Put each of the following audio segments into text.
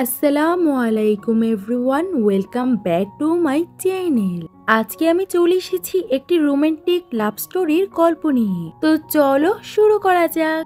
আসসালামু আলাইকুম everyone, welcome back to my channel. আজকে আমি চলে এসেছি একটি রোমান্টিক লাভ স্টোরির গল্প নিয়ে। তো চলো শুরু করা যাক।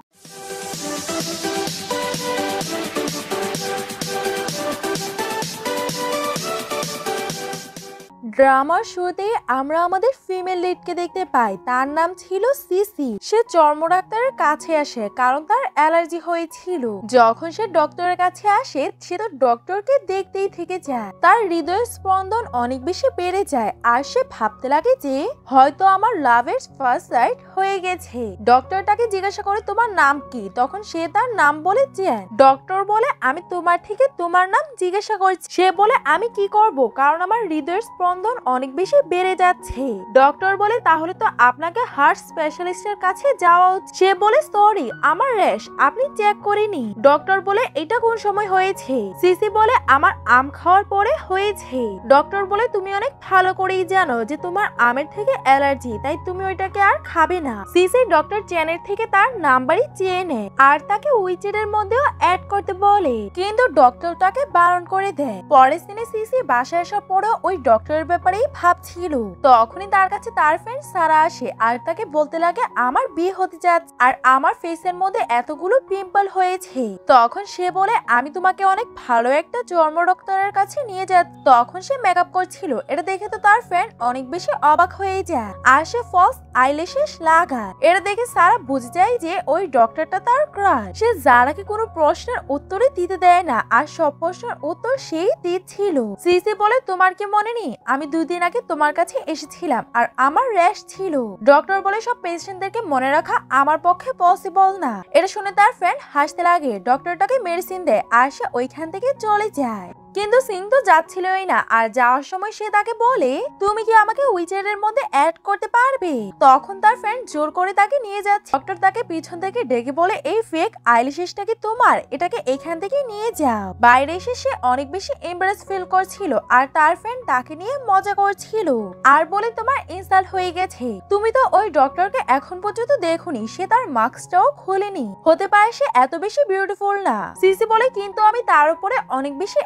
ড্রামার শোতে আমরা আমাদের ফিমেল লিডকে দেখতে পাই। তার নাম ছিল সিসি। সে চর্ম ডাক্তারের কাছে আসে কারণ তার অ্যালার্জি হয়েছিল। যখন সে ডক্টরের কাছে আসে সে তো ডক্টরকে দেখতেই থেকে যায়। তার হৃদয়ের স্পন্দন অনেক বেশি বেড়ে যায় আর সে ভাবতে লাগে যে হয়তো আমার লাভের ফার্স্ট সাইট হয়ে গেছে। ডক্টর তাকে জিজ্ঞাসা করে তোমার নাম কি, তখন সে তার নাম বলে জ্যান। ডক্টর বলে আমি তোমার থেকে তোমার নাম জিজ্ঞাসা করছি। সে বলে আমি কি করব কারণ আমার হৃদয়ের স্পন্দন অনেক বেশি বেড়ে যাচ্ছে। ডক্টর বলে তাহলে তো আপনাকে হার্ট স্পেশালিস্টের কাছে যাওয়া উচিত। সে বলে সরি আমার র্যাশ আপনি চেক করেনি। ডক্টর বলে এটা কোন সময় হয়েছে। সিসি বলে আমার আম খাওয়ার পরে হয়েছে। ডক্টর বলে তুমি অনেক ভালো করেই জানো যে তোমার আমের থেকে অ্যালার্জি, তাই তুমি ওইটাকে আর খাবে না। সিসি ডক্টর চ্যানের থেকে তার নাম্বারই চেয়ে নেয় আর তাকে উইচেটের মধ্যেও অ্যাড করতে বলে, কিন্তু ডক্টর তাকে বারণ করে দেয়। পরের দিনে সিসি বাসায় আসার পরেও ওই ডক্টরের ব্যাপারেই ভাবছিল। তখনই তার কাছে তার ফ্রেন্ড সারা আসে আর তাকে বলতে লাগে আমার বিয়ে হতে যাচ্ছে আর আমার ফেসের মধ্যে এতগুলো পিম্পল হয়েছে। তখন সে বলে আমি তোমাকে অনেক ভালো একটা চর্ম ডক্টরের কাছে নিয়ে যাচ্ছি। তখন সে মেকআপ করছিল, এটা দেখে তো তার ফ্রেন্ড অনেক বেশি অবাক হয়ে যায় আর সে ফলস আইল্যাশেস লাগায়। এটা দেখে সারা বুঝে যায় যে ওই ডক্টরটা তার ক্রাশ। সে যারাকে কোনো প্রশ্নের উত্তরে দিতে দেয় না আর সব প্রশ্নের উত্তর সেই দিচ্ছিল। সিসি বলে তোমার কি মনে নেই আমি 2 দিন আগে তোমার কাছে এসেছিলাম আর আমার র্যাশ ছিল। ডক্টর বলে সব পেশেন্টদেরকে মনে রাখা আমার পক্ষে পসিবল না। এটা শুনে তার ফ্রেন্ড হাসতে লাগে। ডক্টরটাকে মেডিসিন দেয় আর সে ওইখান থেকে চলে যায়। কিন্তু সিং তো যাচ্ছিলই না আর যাওয়ার সময় সে তাকে বলে তুমি কি আমাকে উইচেটের মধ্যে অ্যাড করতে পারবে। তখন তার ফ্রেন্ড জোর করে তাকে নিয়ে যাচ্ছে। ডক্টর তাকে পিছন থেকে ডেকে বলে এই ফেক আইল্যাশেসটা কি তোমার, এটাকে এখান থেকে নিয়ে যাও। বাইরে এসে সে অনেক বেশি এমবারেস ফিল করছিল আর তার ফ্রেন্ড তাকে নিয়ে মজা করছিল আর বলে তোমার ইনসাল্ট হয়ে গেছে, তুমি তো ওই ডক্টরকে এখন পর্যন্ত দেখোনি, সে তার মাস্কটাও খোলেনি, হতে পারে সে এত বেশি বিউটিফুল না। সিসি বলে কিন্তু আমি তার উপরে অনেক বেশি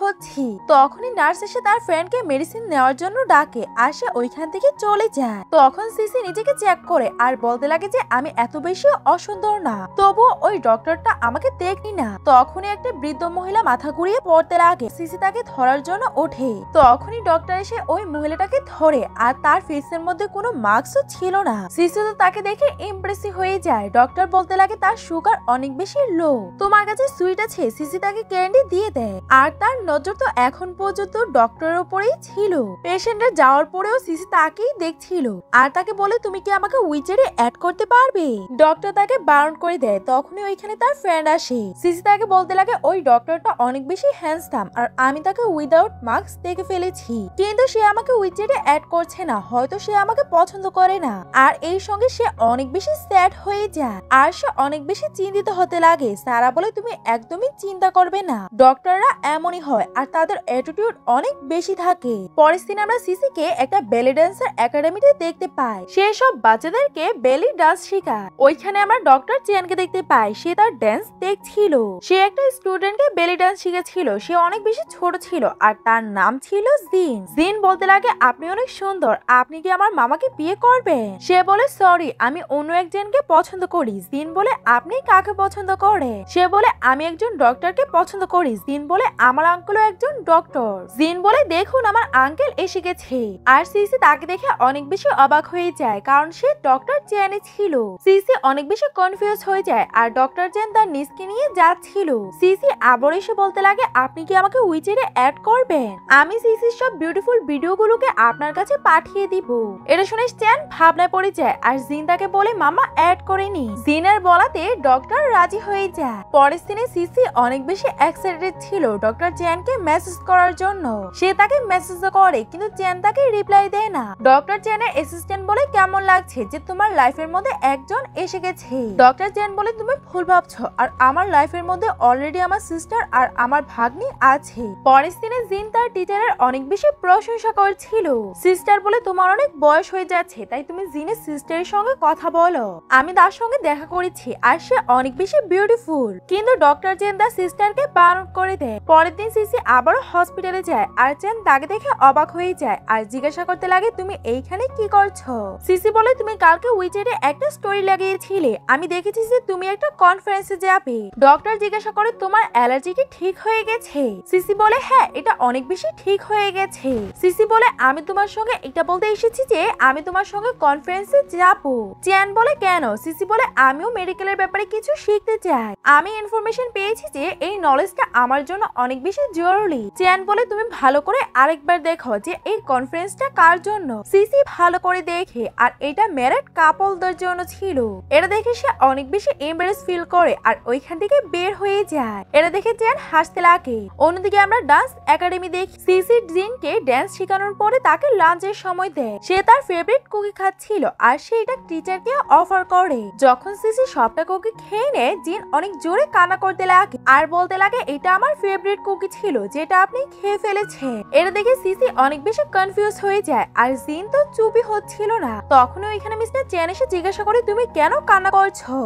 হচ্ছি। তখনই নার্স এসে তার ফ্রেন্ডকে মেডিসিন নেওয়ার জন্য ডাকে আর সে ওইখান থেকে চলে যায়। তখন সিসি নিজেকে চেক করে আর বলতে লাগে যে আমি এত বেশি অসুন্দর না, তবু ওই ডক্টরটা আমাকে দেখনি না। তখনই একটা বৃদ্ধ মহিলা মাথা ঘুরিয়ে পড়তে লাগে। সিসি তাকে ধরার জন্য ওঠে। তখনই ডক্টর এসে ওই মহিলাটাকে ধরে আর তার ফেসের মধ্যে কোনো মাস্কও ছিল না। সিসি তো তাকে দেখে ইমপ্রেসিভ হয়ে যায়। ডক্টর বলতে লাগে তার সুগার অনেক বেশি লো, তোমার কাছে সুইট আছে। সিসি তাকে ক্যান্ডি দিয়ে দেয় আর তার নজর তো এখন পর্যন্ত ডক্টরের উপরেই ছিল। পেশেন্টের যাওয়ার পরেও সিসি তাকেই দেখছিল আর তাকে বলে তুমি কি আমাকে উইচেটে অ্যাড করতে পারবে। ডক্টর তাকে বারণ করে দেয়। তখনই ওইখানে তার ফ্রেন্ড আসে। সিসি তাকে বলতে লাগে ওই ডক্টরটা অনেক বেশি হ্যান্ডসাম আর আমি তাকে উইদাউট মাস্ক দেখে ফেলেছি, কিন্তু সে আমাকে উইচেটে অ্যাড করছে না, হয়তো সে আমাকে পছন্দ করে না। আর এই সঙ্গে সে অনেক বেশি স্যাড হয়ে যায় আর সে অনেক বেশি চিন্তিত হতে লাগে। সারা বলে তুমি একদমই চিন্তা করবে না, ডক্টররা এমনই হয় আর তাদের অ্যাটিটিউড অনেক বেশি থাকে। পরের দিন আমরা সিসিকে একটা বেলি ডান্সার একাডেমিতে দেখতে পাই। সে সব বাচ্চাদেরকে বেলি ডান্স শেখায়। ওইখানে আমরা ডক্টর চিয়ানকে দেখতে পাই। সে তার ডান্স দেখছিল। সে একটা স্টুডেন্টকে বেলি ডান্স শিখেছিল। সে অনেক বেশি ছোট ছিল আর তার নাম ছিল জিন। জিন বলতে লাগে আপনি অনেক সুন্দর, আপনি কি আমার মামাকে বিয়ে করবেন। সে বলে সরি আমি অন্য একজনকে পছন্দ করি। জিন বলে আপনি কাকে পছন্দ করে। সে বলে আমি একজন ডক্টরকে পছন্দ করি। জিন বলে আমার আঙ্কেলও একজন ডক্টর। জিন বলে দেখুন আমার আঙ্কেল এসে গেছে। আর সিসি তাকে দেখে অনেক বেশি অবাক হয়ে যায় কারণ সে ডক্টর চ্যানে ছিল। সিসি অনেক বেশি কনফিউজ হয়ে যায় আর ডক্টর চ্যান তার নিজকে নিয়ে যাচ্ছিল। সিসি আবার এসে বলতে লাগে আপনি কি আমাকে উইচেটে অ্যাড করবেন, আমি সিসির সব বিউটিফুল ভিডিওগুলোকে আপনার কাছে পাঠিয়ে দিব। এটা শুনে চ্যান ভাবনায় পড়ে যায় আর জিন তাকে বলে মামা অ্যাড করেনি। জিনের বলাতে ডক্টর রাজি হয়ে যায়। পরের দিনে সিসি অনেক বেশি এক্সাইটেড ছিল ডক্টর চ্যানকে মেসেজ করার জন্য। সে তাকে মেসেজ করে কিন্তু চ্যান তাকে রিপ্লাই দেয় না। ডক্টর চ্যানের অ্যাসিস্ট্যান্ট বলে কেমন লাগছে যে তোমার লাইফের মধ্যে একজন এসে গেছে। ডক্টর চ্যান বলে তুমি ভুল ভাবছো, আর আমার লাইফের মধ্যে অলরেডি আমার সিস্টার আর আমার ভাগ্নি আছে। পরের দিনে জিন তার টিচারের অনেক বেশি প্রশংসা করছিল। সিস্টার বলে তোমার অনেক বয়স হয়ে যাচ্ছে, তাই তুমি জিনের সিস্টারের সঙ্গে কথা বলো। আমি তার সঙ্গে দেখা করেছি আর সে অনেক বেশি বিউটিফুল। কিন্তু ডক্টর চ্যান তার সিস্টারকে বারণ করে দেয়। পরের দিন সিসি আবারও হসপিটালে যায় আর চ্যান তাকে দেখে অবাক হয়ে যায় আর জিজ্ঞাসা করতে লাগে তুমি এইখানে কি করছো। সিসি বলে তুমি কালকে উইচেটে একটা স্টোরি লাগিয়েছিলে, আমি দেখেছি যে তুমি একটা কনফারেন্সে যাবে। ডক্টর জিজ্ঞাসা করে তোমার অ্যালার্জি কি ঠিক হয়ে গেছে। সিসি বলে হ্যাঁ, এটা অনেক বেশি ঠিক হয়ে গেছে। সিসি বলে আমি তোমার সঙ্গে এটা বলতে এসেছি যে আমি তোমার সঙ্গে কনফারেন্সে যাবো। চ্যান বলে কেন। সিসি বলে আমিও মেডিকেলের ব্যাপারে কিছু শিখতে চাই, আমি ইনফরমেশন পেয়েছি যে এই নলেজটা আমার জন্য অনেক বেশি জরুরি। চ্যান বলে তুমি ভালো করে আরেকবার দেখো যে এই কনফারেন্সটা কার জন্য। সিসি ভালো করে দেখে আর এটা ম্যারিড কাপলদের জন্য ছিল। এটা দেখে সে অনেক বেশি এম্বারেস ফিল করে আর ওইখান থেকে বের হয়ে যায়। এটা দেখে চ্যান হাসতে লাগে। অন্যদিকে আমরা ডান্স একাডেমি দেখি। সিসি জিনকে ডান্স শেখানোর পরে তাকে লাঞ্চের সময় দেয়। সে তার ফেভারিট কুকি খাচ্ছিল আর সে এটা টিচারকে অফার করে। যখন সিসি সবটা কুকি খেয়ে নেয়, জিন অনেক জোরে কান্না করতে লাগে আর বলতে লাগে এটা আমার ফেভারিট কুকি ছিল যেটা আপনি খেয়ে ফেলেছেন। এটা দেখে সিসি অনেক বেশি কনফিউজ হয়ে যায় আর জিন তো চুপই হচ্ছিল না। তখন ওইখানে মিস্টার চ্যান এসে জিজ্ঞাসা করে তুমি কেন কান্না করছো,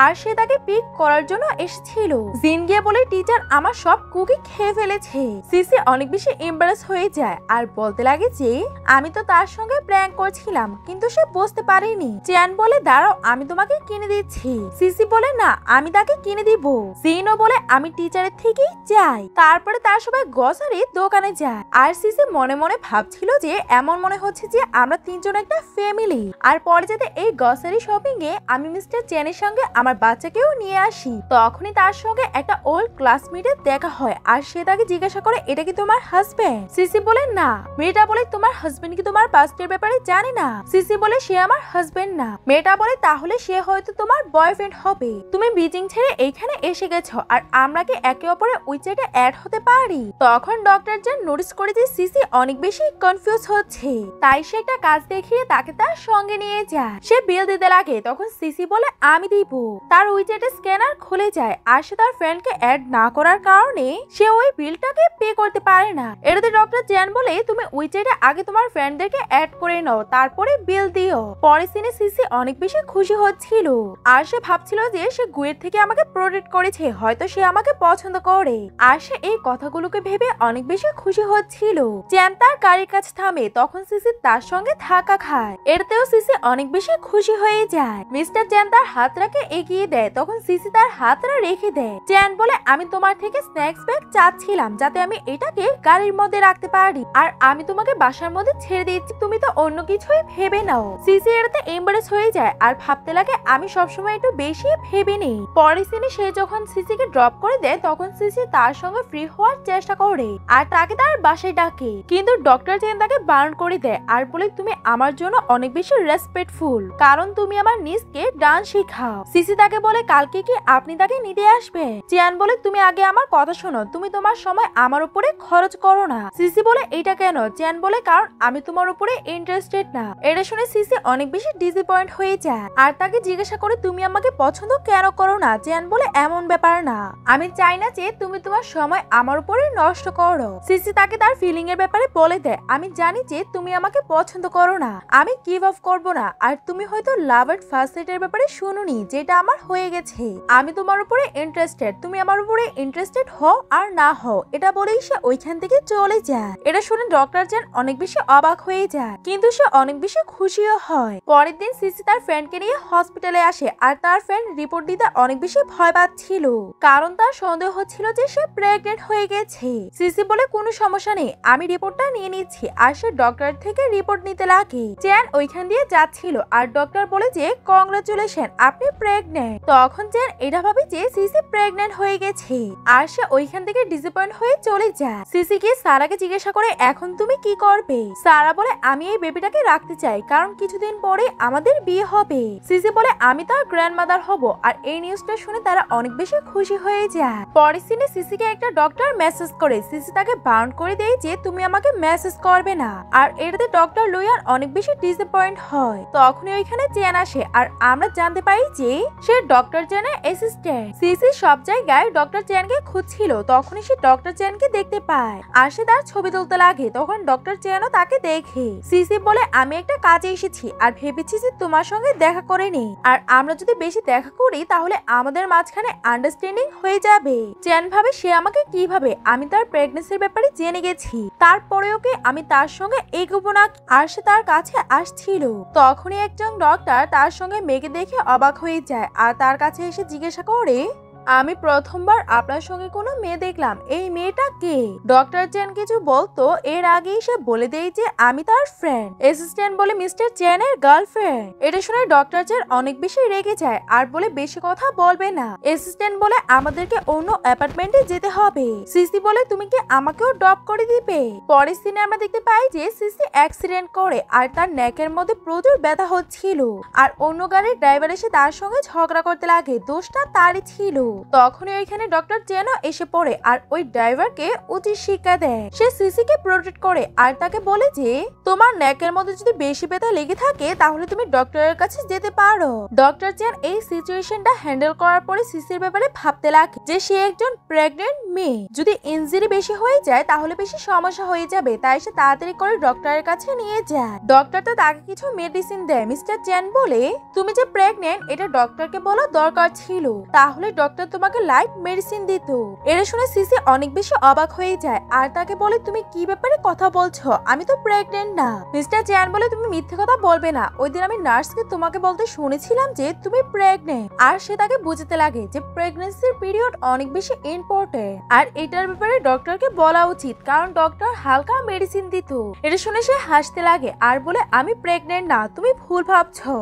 আর সে তাকে পিক করার জন্য এসেছিল। জিন গিয়ে বলে টিচার আমার সব কুকি খেয়ে ফেলেছে। সিসি অনেক বেশি এম্বারাস হয়ে যায় আর বলতে লাগে যে আমি তো তার সঙ্গে প্র্যাঙ্ক করছিলাম, কিন্তু সে বুঝতে পারেনি। চ্যান বলে দাঁড়াও আমি তোমাকে কিনে দিচ্ছি। সিসি বলে না আমি তাকে কিনে দিব। জিনও বলে আমি টিচারের থেকেই চাই। তারপরে তার সবাই গ্রসারির দোকানে যায় আর সিসি মনে মনে ভাবছিল যে এমন মনে হচ্ছে যে আমরা তিনজন একটা ফ্যামিলি। আর পরে যাতে এই গ্রসারি শপিং এ আমি মিস্টার চ্যানের সঙ্গে আমার বাচ্চাকেও নিয়ে আসি। তখনই তার সঙ্গে একটা ওল্ড ক্লাসমেটের দেখা হয় আর সে তাকে জিজ্ঞাসা করে এটা কি তোমার হাজবেন্ড। সিসি বলে না। মেয়েটা বলে তোমার হাজবেন্ড কি তোমার পাস্টের ব্যাপারে জানে না। সিসি বলে সে আমার হাজবেন্ড না। মেয়েটা বলে তাহলে সে হয়তো তোমার বয়ফ্রেন্ড হবে। তুমি বিজিং ছেড়ে এইখানে এসে গেছো আর আমরা কি একে অপরের উইচেটে অ্যাড হতে পারি। তখন ডক্টর চ্যান নোটিস করে যে সিসি অনেক বেশি কনফিউজ হচ্ছে, তাই সে একটা কাজ দেখিয়ে তাকে তার সঙ্গে নিয়ে যায়। সে বিল দিতে লাগে। তখন সিসি বলে আমি দিব। তার উইচেটে স্ক্যানার খুলে যায় আর সে তার ফ্রেন্ডকে অ্যাড না করার কারণে সে ওই বিলটাকে পে করতে পারে না। এটাতে ডক্টর চ্যান বলে তুমি উইচেটে আগে তোমার ফ্রেন্ডদেরকে অ্যাড করে নাও, তারপরে বিল দিও। পরের সিনে সিসি অনেক বেশি খুশি হচ্ছিল আর সে ভাবছিল যে সে গুয়ের থেকে আমাকে প্রোটেক্ট করেছে, হয়তো সে আমাকে পছন্দ করে। আর সে এই কথাগুলোকে ভেবে অনেক বেশি খুশি হচ্ছিল। চ্যান তার গাড়ির কাছে থামে, তখন সিসি তার সঙ্গে ধাক্কা খায়। এটাতেও সিসি অনেক বেশি খুশি হয়ে যায়। মিস্টার চ্যান তার হাতটাকে এগিয়ে দেয়, তখন সিসি তার হাতটা রেখে দেয়। চ্যান বলে আমি তোমার থেকে স্ন্যাক্স ব্যাগ চাচ্ছিলাম যাতে আমি এটাকে গাড়ির মধ্যে রাখতে পারি, আর আমি তোমাকে বাসার মধ্যে ছেড়ে দিচ্ছি, তুমি তো অন্য কিছুই ভেবে নাও। সিসি এটাতে এম্বারেস হয়ে যায় আর ভাবতে লাগে আমি সবসময় একটু বেশি ভেবে নেই। পরের সিনে সে যখন সিসিকে ড্রপ করে দেয় তখন সিসি তার সঙ্গে ফ্রি হওয়ার চেষ্টা করে আর তাকে তার বাসায় ডাকে, কিন্তু ডক্টর চ্যান তাকে বারণ করে দেয় আর বলে তুমি আমার জন্য অনেক বেশি রেসপেক্টফুল, কারণ তুমি আমার নিজকে ডান্স শেখাও। সিসি তাকে বলে কালকে কি আপনি তাকে নিতে আসবে। চ্যান বলে তুমি আগে আমার কথা শোনো, তুমি তোমার সময় আমার উপরে খরচ করো না। সিসি বলে এটা কেন। চ্যান বলে কারণ আমি তোমার উপরে ইন্টারেস্টেড না। এটা শুনে সিসি অনেক বেশি ডিসঅ্যাপয়েন্ট হয়ে যায় আর তাকে জিজ্ঞাসা করে তুমি আমাকে পছন্দ কেন করো না। চ্যান বলে এমন ব্যাপার না, আমি চাই না যে তুমি তোমার সময় আমার উপরে নষ্ট করো। সিসি তাকে তার ফিলিং এর ব্যাপারে বলে দেয় আমি জানি যে তুমি আমাকে পছন্দ করো না, আমি গিভ আপ করবো না, আর তুমি হয়তো লাভ এট ফার্স্ট সাইট এর ব্যাপারে শুনুনি যেটা আমার হয়ে গেছে। আমি তোমার উপরে ইন্টারেস্টেড, তুমি আমার উপরে ইন্টারেস্টেড হও আর না হও। এটা বলেই সে ওইখান থেকে চলে যায়। এটা শুনে ডক্টর চ্যান অনেক বেশি অবাক হয়ে যায়, কিন্তু সে অনেক বেশি খুশিও হয়। পরের দিন সিসি তার ফ্রেন্ডকে নিয়ে হসপিটালে আসে আর তার ফ্রেন্ড রিপোর্ট দিতে অনেক বেশি ভয় পাচ্ছিল, কারণ তার সন্দেহ হচ্ছিল যে সে প্রেগনেন্ট হয়ে গেছে। সিসি বলে কোনো সমস্যা নেই, আমি রিপোর্টটা নিয়ে নিচ্ছি, আর সে ডক্টর থেকে রিপোর্ট নিতে লাগে। চ্যান ওইখান দিয়ে যাচ্ছিল আর ডক্টর বলে যে কংগ্রাচুলেশন, আপনি প্রেগনেন্ট। প্রেগনেন্ট। তখন জেন এটা ভাবে যে সিসি প্রেগনেন্ট হয়ে গেছে আর সে ওইখান থেকে ডিসঅ্যাপয়েন্ট হয়ে চলে যায়। সিসি কি সারাকে জিজ্ঞাসা করে এখন তুমি কি করবে। সারা বলে আমি এই বেবিটাকে রাখতে চাই কারণ কিছুদিন পরে আমাদের বিয়ে হবে। সিসি বলে আমি তার গ্র্যান্ডমাদার হব আর এই নিউজটা শুনে তারা অনেক বেশি খুশি হয়ে যায়। পরের সিনে সিসিকে একটা ডক্টর মেসেজ করে সিসি তাকে বারণ করে দেয় যে তুমি আমাকে মেসেজ করবে না আর এটাতে ডক্টর লুইয়ান অনেক বেশি ডিসঅ্যাপয়েন্ট হয়। তখনই ওইখানে চেন আসে আর আমরা জানতে পারি যে সে ডক্টর চেনের অ্যাসিস্ট্যান্ট। সিসি সব জায়গায় ডক্টর চেনকে খুঁজছিল তখনই সে ডক্টর চেনকে দেখতে পায় আর সে তার ছবি তুলতে লাগে। তখন ডক্টর চেনও তাকে দেখে। সিসি বলে আমি একটা কাজে এসেছি আর ভেবেছি যে তোমার সঙ্গে দেখা করে নেই আর আমরা যদি বেশি দেখা করি তাহলে আমাদের মাঝখানে আন্ডারস্ট্যান্ডিং হয়ে যাবে। চেন ভাবে সে আমাকে কিভাবে আমি তার প্রেগন্যান্সির ব্যাপারে জেনে গেছি তারপরেও কি আমি তার সঙ্গে এগোবো না। আর সে তার কাছে আসছিল তখনই একজন ডক্টর তার সঙ্গে মেয়েকে দেখে অবাক হয়ে যায় আর তার কাছে এসে জিজ্ঞাসা করে আমি প্রথমবার আপনার সঙ্গে কোনো মেয়ে দেখলাম, এই মেয়েটা কে? ডক্টর চেন কিছু বলতো এর আগেই সে বলে দেয় যে আমি তার ফ্রেন্ড। অ্যাসিস্ট্যান্ট বলে মিস্টার চেনের গার্লফ্রেন্ড। এটা শুনে ডক্টর চেন অনেক বেশি রেগে যায় আর বলে বেশি কথা বলবে না। অ্যাসিস্ট্যান্ট বলে আমাদেরকে অন্য অ্যাপার্টমেন্টে যেতে হবে। সিসি বলে তুমি কি আমাকেও ড্রপ করে দিবে? পরের সিনে আমরা দেখতে পাই যে সিসি অ্যাক্সিডেন্ট করে আর তার নেকের মধ্যে প্রচুর ব্যথা হচ্ছিল আর অন্য গাড়ির ড্রাইভার এসে তার সঙ্গে ঝগড়া করতে লাগে, দোষটা তারই ছিল। তখনই ওইখানে ডক্টর চেনও এসে পড়ে আর ওই ড্রাইভারকে উচিত শিক্ষা দেয়। সে সিসিকে প্রোটেক্ট করে আর তাকে বলে যে তোমার নেকের মধ্যে যদি বেশি ব্যথা লেগে থাকে তাহলে তুমি ডক্টরের কাছে যেতে পারো। ডক্টর চেন এই সিচুয়েশনটা হ্যান্ডেল করার পরে সিসির ব্যাপারে ভাবতে লাগে যে সে একজন প্রেগনেন্ট মেয়ে, যদি ইনজুরি বেশি হয়ে যায় তাহলে বেশি সমস্যা হয়ে যাবে, তাই সে তাড়াতাড়ি করে ডক্টরের কাছে নিয়ে যায়। ডক্টর তো তাকে কিছু মেডিসিন দেয়। মিস্টার চেন বলে তুমি যে প্রেগনেন্ট এটা ডক্টরকে বলা দরকার ছিল, তাহলে ডক্টর তোমাকে লাইট মেডিসিন দিত। এটা শুনে সিসি অনেক বেশি অবাক হয়ে যায় আর তাকে বলে তুমি কি ব্যাপারে কথা বলছো, আমি তো প্রেগনেন্ট না। মিস্টার চেন বলে তুমি মিথ্যে কথা বলবে না, ওই দিন আমি নার্সকে তোমাকে বলতে শুনেছিলাম যে তুমি প্রেগনেন্ট। আর সে তাকে বুঝতে লাগে যে প্রেগন্যান্সির পিরিয়ড অনেক বেশি ইম্পর্টেন্ট আর এটার ব্যাপারে ডক্টরকে বলা উচিত কারণ ডক্টর হালকা মেডিসিন দিত। এটা শুনে সে হাসতে লাগে আর বলে আমি প্রেগনেন্ট না, তুমি ভুল ভাবছো।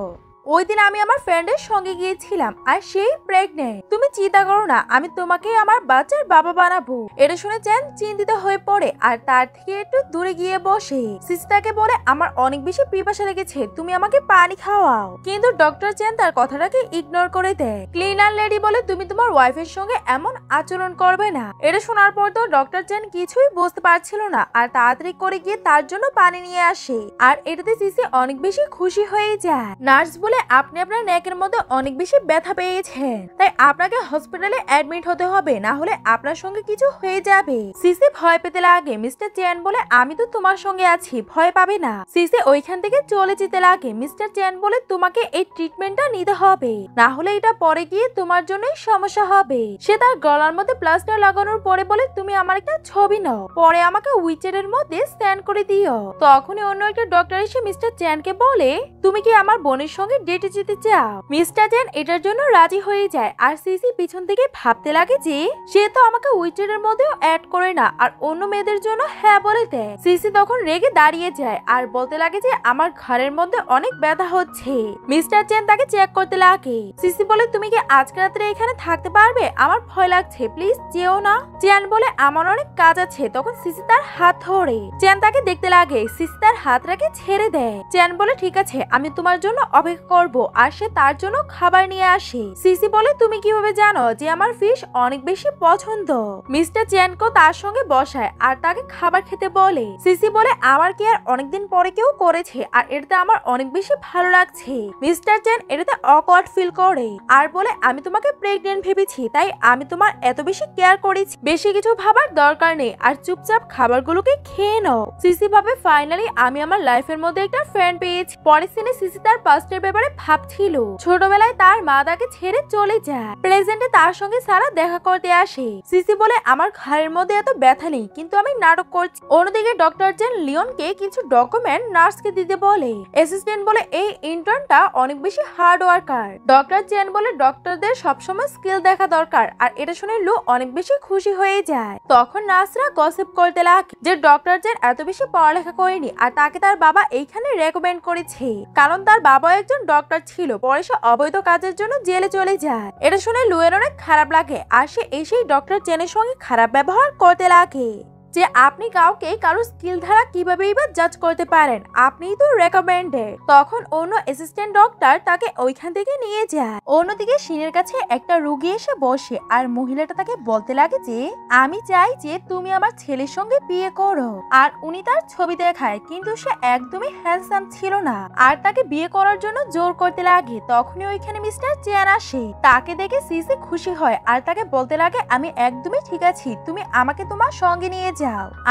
ওই দিন আমি আমার ফ্রেন্ডের সঙ্গে গিয়েছিলাম আর সেই প্রেগনেন্ট। তুমি চিন্তা করো না, আমি তোমাকে আমার বাচ্চার বাবা বানাবো। এটা শুনে চেন চিন্তিত হয়ে পড়ে আর তার থেকে একটু দূরে গিয়ে বসে। সিসি তাকে বলে আমার অনেক বেশি পিপাসা লেগেছে, তুমি আমাকে পানি খাওয়াও। কিন্তু ডক্টর চেন তার কথাটাকে ইগনোর করে দেয়। ক্লিনার লেডি বলে তুমি তোমার ওয়াইফের সঙ্গে এমন আচরণ করবে না। এটা শোনার পর তো ডক্টর চেন কিছুই বুঝতে পারছিল না আর তাড়াতাড়ি করে গিয়ে তার জন্য পানি নিয়ে আসে আর এটাতে সিসি অনেক বেশি খুশি হয়ে যায়। নার্স বলে আপনি আপনার নেকের মধ্যে অনেক বেশি ব্যথা পেয়েছেন, তাই আপনাকে হসপিটালে অ্যাডমিট হতে হবে, না হলে আপনার সঙ্গে কিছু হয়ে যাবে। সিসি ভয় পেতে লাগে। মিস্টার চেন বলে আমি তো তোমার সঙ্গে আছি, ভয় পাবে না। সিসি ওইখান থেকে চলে যেতে লাগে। মিস্টার চেন বলে তোমাকে এই ট্রিটমেন্টটা নিতে হবে, না হলে এটা পরে গিয়ে তোমার জন্যই সমস্যা হবে। সে তার গলার মধ্যে প্লাস্টার লাগানোর পরে বলে তুমি আমার একটা ছবি নাও, পরে আমাকে উইচের মধ্যে স্ক্যান করে দিও। তখনই অন্য একটা ডক্টর এসে মিস্টার চেনকে বলে তুমি কি আমার বোনের সঙ্গে ডেটে যেতে চাও? মিস্টার চেন এটার জন্য রাজি হয়ে যায় আর সিসি পিছন থেকে ভাবতে লাগে যে সে তো আমাকে উইচের মধ্যেও অ্যাড করে না আর অন্য মেয়েদের জন্য হ্যাঁ বলে দেয়। সিসি তখন রেগে দাঁড়িয়ে যায় আর বলতে লাগে যে আমার ঘরের মধ্যে অনেক ব্যথা হচ্ছে। মিস্টার চেন তাকে চেক করতে লাগে। সিসি বলে তুমি কি আজকে রাত্রে এখানে থাকতে পারবে? আমার ভয় লাগছে, প্লিজ যেও না। চেন বলে আমার অনেক কাজ আছে। তখন সিসি তার হাত ধরে। চেন তাকে দেখতে লাগে। সিসি তার হাত রেখে ছেড়ে দেয়। চেন বলে ঠিক আছে, আমি তোমার জন্য অপেক্ষা করবো আর সে তার জন্য খাবার নিয়ে আসে। সিসি বলে তুমি কিভাবে জানো যে আমার ফিশ অনেক বেশি পছন্দ? মিস্টার চেনকেও তার সঙ্গে বসায় আর তাকে খাবার খেতে বলে। সিসি বলে আমার কেয়ার অনেকদিন পরে কেউ করেছে আর এটাতে আমার অনেক বেশি ভালো লাগছে। মিস্টার চেন এটাতে অকওয়ার্ড ফিল করে আর বলে আমি তোমাকে প্রেগনেন্ট ভেবেছি, তাই আমি তোমার এত বেশি কেয়ার করেছি, বেশি কিছু ভাবার দরকার নেই আর চুপচাপ খাবারগুলোকে খেয়ে নাও। সিসি ভাবে ফাইনালি আমি আমার লাইফের মধ্যে একটা ফ্রেন্ড পেয়েছি। পরের সিনে সিসি তার পাস্টের ব্যাপারে ভাবছিল। ছোটবেলায় তার মা তাকে ছেড়ে চলে যায়। প্রেজেন্টে তার সঙ্গে সারা দেখা করতে আসে। সিসি বলে আমার ঘরের মধ্যে এত ব্যথা নেই, কিন্তু আমি নাটক করছি। অন্যদিকে ডক্টর চেন লিওনকে কিছু ডকুমেন্ট নার্সকে দিতে বলে। অ্যাসিস্ট্যান্ট বলে এই ইন্টার্নটা অনেক বেশি হার্ড ওয়ার্কার। ডক্টর চেন বলে ডক্টরদের সবসময় স্কিল দেখা দরকার আর এটা শুনে লু অনেক বেশি খুশি হয়ে যায়। তখন নার্সরা গসিপ করতে লাগে যে ডক্টর চেন এত বেশি পড়ালেখা করেনি আর তাকে তার বাবা এইখানে রেকমেন্ড করেছে কারণ তার বাবা একজন ডক্টর ছিল, পরে সে অবৈধ কাজের জন্য জেলে চলে যায়। এটা শুনে লুয়ের অনেক খারাপ লাগে আর সে এসেই ডক্টর চেনের সঙ্গে খারাপ ব্যবহার করতে লাগে যে আপনি কাউকে কারো স্কিল ধারা কিভাবেই বা জাজ করতে পারেন, আপনিই তো রেকমেন্ডেড। তখন অন্য অ্যাসিস্ট্যান্ট ডক্টর তাকে ওইখান থেকে নিয়ে যায়। অন্যদিকে সিনের কাছে একটা রোগী এসে বসে আর মহিলাটা তাকে বলতে লাগে যে আমি চাই যে তুমি আমার ছেলের সঙ্গে বিয়ে করো। আর উনি তার ছবি দেখায়, কিন্তু সে একদমই হ্যান্ডসাম ছিল না আর তাকে বিয়ে করার জন্য জোর করতে লাগে। তখনই ওইখানে মিস্টার চেন আসে, তাকে দেখে সিসি খুশি হয় আর তাকে বলতে লাগে আমি একদমই ঠিক আছি, তুমি আমাকে তোমার সঙ্গে নিয়ে যাও।